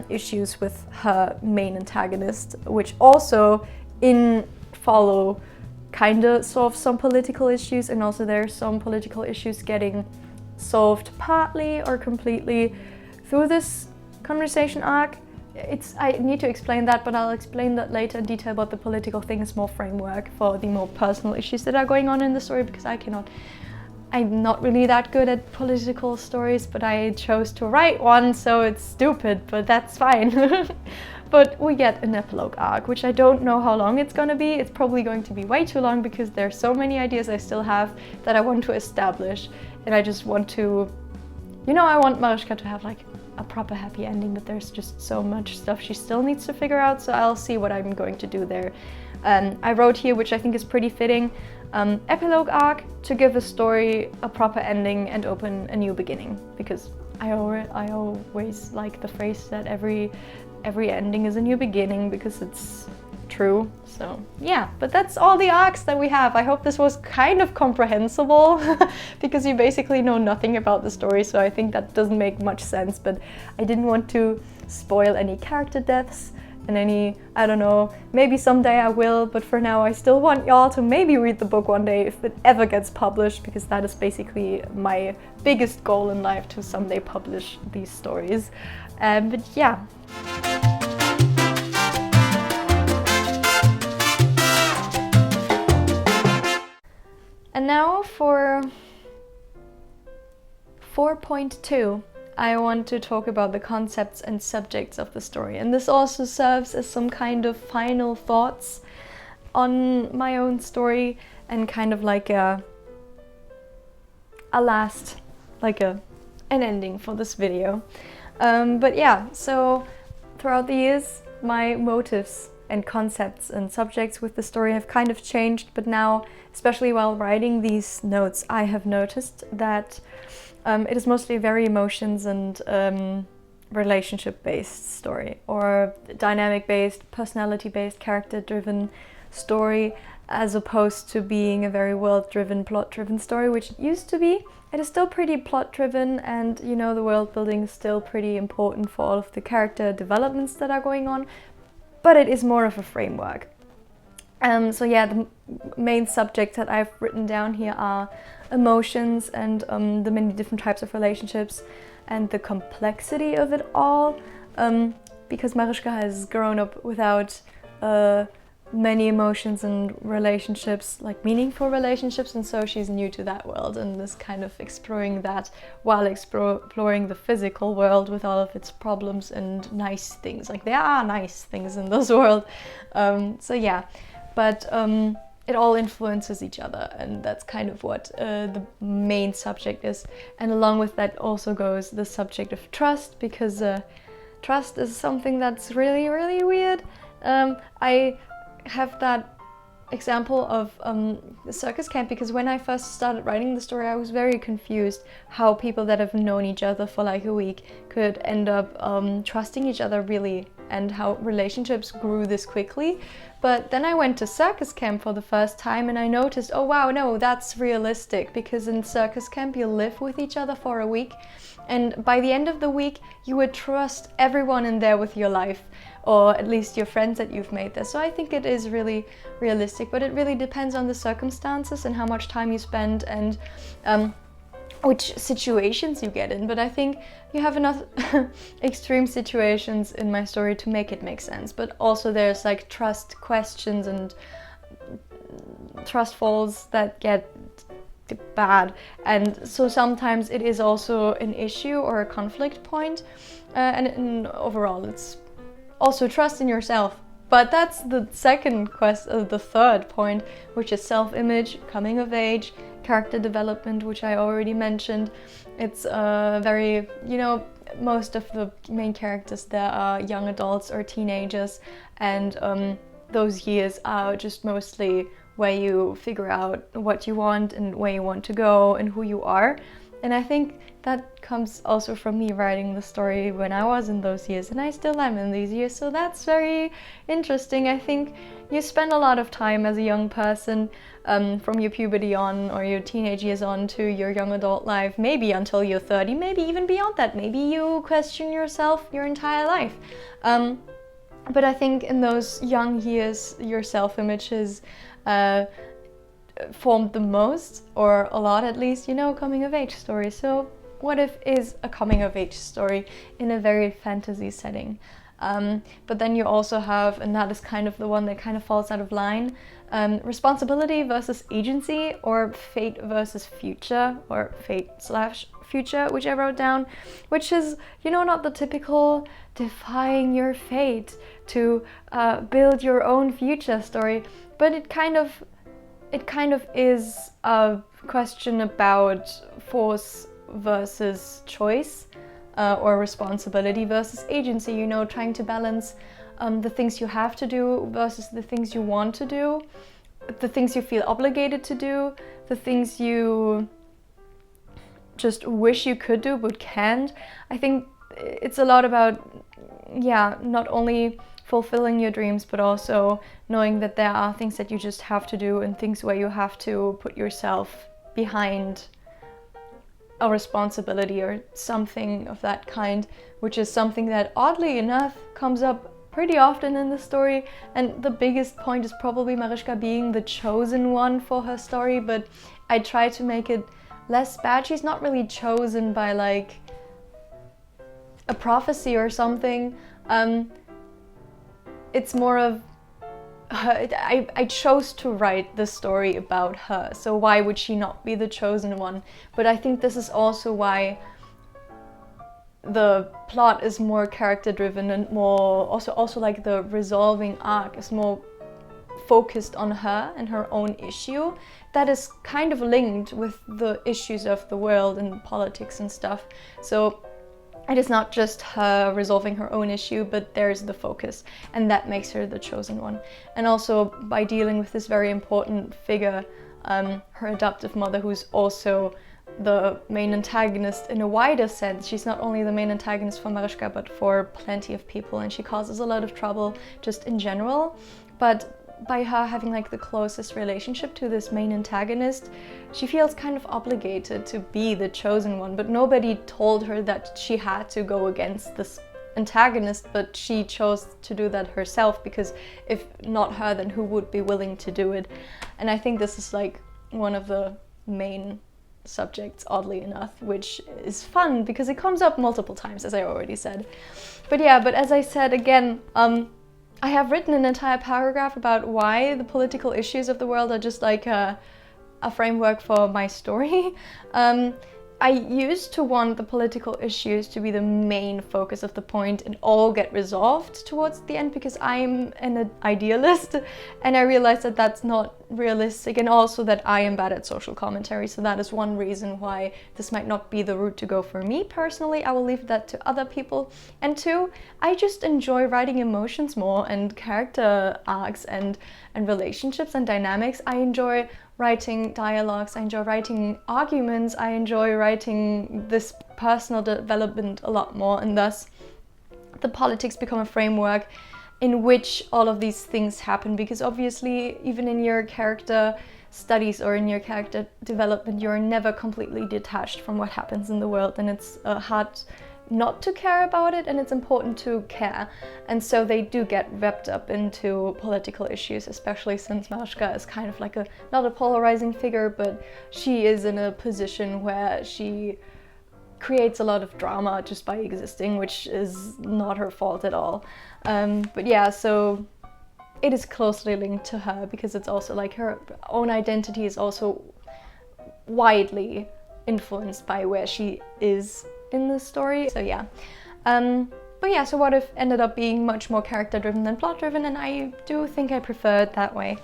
Speaker 1: issues with her main antagonist, which also follow kind of solve some political issues, and also there are some political issues getting solved partly or completely through this conversation arc. I need to explain that, but I'll explain that later in detail about the political thing as more framework for the more personal issues that are going on in the story, because I'm not really that good at political stories, but I chose to write one, so it's stupid, but that's fine. But we get an epilogue arc, which I don't know how long it's gonna be. It's probably going to be way too long because there's so many ideas I still have that I want to establish, and I just want to, I want Mariška to have like a proper happy ending, but there's just so much stuff she still needs to figure out, so I'll see what I'm going to do there. I wrote here, which I think is pretty fitting, epilogue arc to give a story a proper ending and open a new beginning, because I always like the phrase that every ending is a new beginning, because it's true. So yeah, but that's all the arcs that we have. I hope this was kind of comprehensible because you basically know nothing about the story, so I think that doesn't make much sense, but I didn't want to spoil any character deaths and any, I don't know, maybe someday I will, but for now I still want y'all to maybe read the book one day if it ever gets published, because that is basically my biggest goal in life, to someday publish these stories. But yeah. And now for 4.2, I want to talk about the concepts and subjects of the story. And this also serves as some kind of final thoughts on my own story, and kind of like an ending for this video. But yeah, so throughout the years, my motives and concepts and subjects with the story have kind of changed, but now, especially while writing these notes, I have noticed that it is mostly a very emotions and relationship-based story, or dynamic-based, personality-based, character-driven story, as opposed to being a very world-driven, plot-driven story, which it used to be. It is still pretty plot-driven, and the world building is still pretty important for all of the character developments that are going on, but it is more of a framework. So yeah, the main subjects that I've written down here are emotions and the many different types of relationships and the complexity of it all, because Mariška has grown up without many emotions and relationships, like meaningful relationships, and so she's new to that world, and is kind of exploring that while exploring the physical world with all of its problems and nice things. Like, there are nice things in this world. So yeah, but it all influences each other, and that's kind of what the main subject is. And along with that also goes the subject of trust, because trust is something that's really, really weird. I have that example of the circus camp, because when I first started writing the story, I was very confused how people that have known each other for like a week could end up trusting each other really, and how relationships grew this quickly. But then I went to circus camp for the first time, and I noticed, oh wow, no, that's realistic, because in circus camp you live with each other for a week, and by the end of the week you would trust everyone in there with your life, or at least your friends that you've made there. So I think it is really realistic, but it really depends on the circumstances and how much time you spend, and which situations you get in. But I think you have enough extreme situations in my story to make it make sense. But also there's like trust questions and trust falls that get bad, and so sometimes it is also an issue or a conflict point, and overall it's also trust in yourself. But that's the second the third point, which is self-image, coming of age, character development, which I already mentioned. It's very, most of the main characters there are young adults or teenagers, and those years are just mostly where you figure out what you want and where you want to go and who you are. And I think that comes also from me writing the story when I was in those years, and I still am in these years, so that's very interesting. I think you spend a lot of time as a young person, from your puberty on, or your teenage years on, to your young adult life, maybe until you're 30, maybe even beyond that. Maybe you question yourself your entire life. But I think in those young years, your self-image is formed the most, or a lot at least, you know, coming of age story. So what if is a coming of age story in a very fantasy setting? But then you also have, and that is kind of the one that kind of falls out of line, responsibility versus agency, or fate versus future, or fate/future, which I wrote down, which is, you know, not the typical defying your fate to build your own future story, but it kind of is a question about force versus choice, or responsibility versus agency, you know, trying to balance the things you have to do versus the things you want to do, the things you feel obligated to do, the things you just wish you could do but can't. I think it's a lot about, yeah, not only fulfilling your dreams, but also knowing that there are things that you just have to do, and things where you have to put yourself behind a responsibility or something of that kind, which is something that oddly enough comes up pretty often in the story. And the biggest point is probably Marischka being the chosen one for her story, but I try to make it less bad. She's not really chosen by like a prophecy or something. It's more of her, I chose to write the story about her, so why would she not be the chosen one? But I think this is also why the plot is more character driven, and more also like the resolving arc is more focused on her and her own issue that is kind of linked with the issues of the world and politics and stuff. So it is not just her resolving her own issue, but there's the focus, and that makes her the chosen one. And also by dealing with this very important figure, her adoptive mother, who's also the main antagonist in a wider sense. She's not only the main antagonist for Marischka, but for plenty of people, and she causes a lot of trouble just in general. But by her having like the closest relationship to this main antagonist, she feels kind of obligated to be the chosen one, but nobody told her that she had to go against this antagonist, but she chose to do that herself, because if not her, then who would be willing to do it? And I think this is like one of the main subjects, oddly enough, which is fun because it comes up multiple times, as I already said. But yeah, but as I said again, I have written an entire paragraph about why the political issues of the world are just like a framework for my story. I used to want the political issues to be the main focus of the point and all get resolved towards the end, because I'm an idealist, and I realized that that's not realistic, and also that I am bad at social commentary, so that is one reason why this might not be the route to go for me personally. I will leave that to other people. And two, I just enjoy writing emotions more, and character arcs and relationships and dynamics. I enjoy writing dialogues, I enjoy writing arguments, I enjoy writing this personal development a lot more, and thus the politics become a framework in which all of these things happen, because obviously even in your character studies or in your character development, you're never completely detached from what happens in the world, and it's hard not to care about it, and it's important to care. And so they do get wrapped up into political issues, especially since Marischka is kind of like not a polarizing figure, but she is in a position where she creates a lot of drama just by existing, which is not her fault at all. But yeah, so it is closely linked to her, because it's also like her own identity is also widely influenced by where she is in the story. So yeah, but yeah, so What If ended up being much more character driven than plot driven, and I do think I prefer it that way.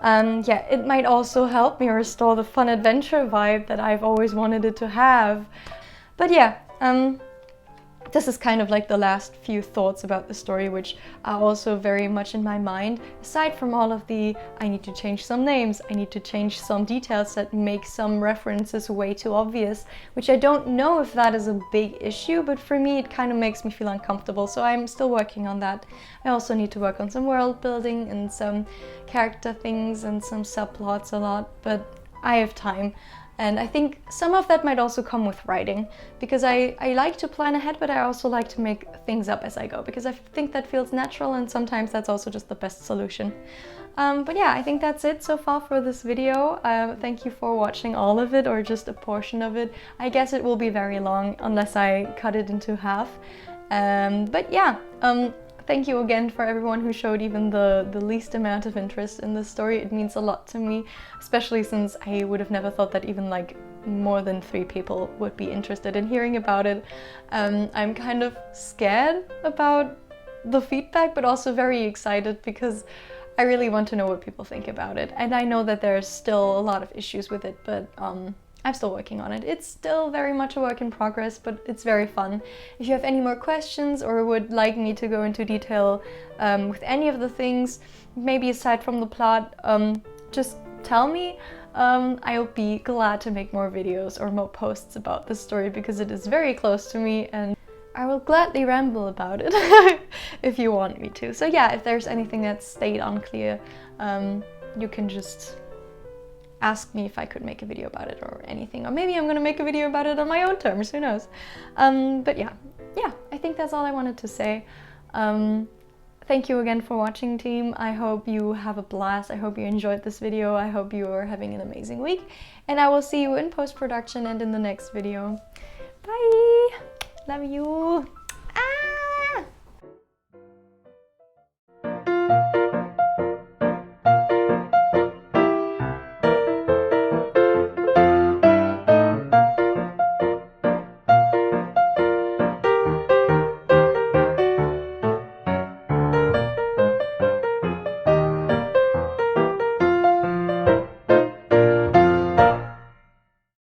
Speaker 1: Yeah, it might also help me restore the fun adventure vibe that I've always wanted it to have. But yeah, this is kind of like the last few thoughts about the story, which are also very much in my mind, aside from all of the I need to change some names, I need to change some details that make some references way too obvious, which I don't know if that is a big issue, but for me it kind of makes me feel uncomfortable, so I'm still working on that. I also need to work on some world building and some character things and some subplots a lot, but I have time. And I think some of that might also come with writing, because I like to plan ahead, but I also like to make things up as I go, because I think that feels natural, and sometimes that's also just the best solution. But yeah, I think that's it so far for this video. Thank you for watching all of it, or just a portion of it. I guess it will be very long unless I cut it into half. But yeah, thank you again for everyone who showed even the least amount of interest in this story. It means a lot to me, especially since I would have never thought that even like more than 3 people would be interested in hearing about it. I'm kind of scared about the feedback, but also very excited because I really want to know what people think about it. And I know that there's still a lot of issues with it, but I'm still working on it. It's still very much a work in progress, but it's very fun. If you have any more questions or would like me to go into detail with any of the things, maybe aside from the plot, just tell me. I'll be glad to make more videos or more posts about this story, because it is very close to me and I will gladly ramble about it if you want me to. So yeah, if there's anything that stayed unclear, you can just ask me if I could make a video about it or anything, or maybe I'm gonna make a video about it on my own terms, who knows. But yeah, I think that's all I wanted to say. Thank you again for watching, team. I hope you have a blast. I hope you enjoyed this video. I hope you are having an amazing week, and I will see you in post-production and in the next video. Bye! Love you!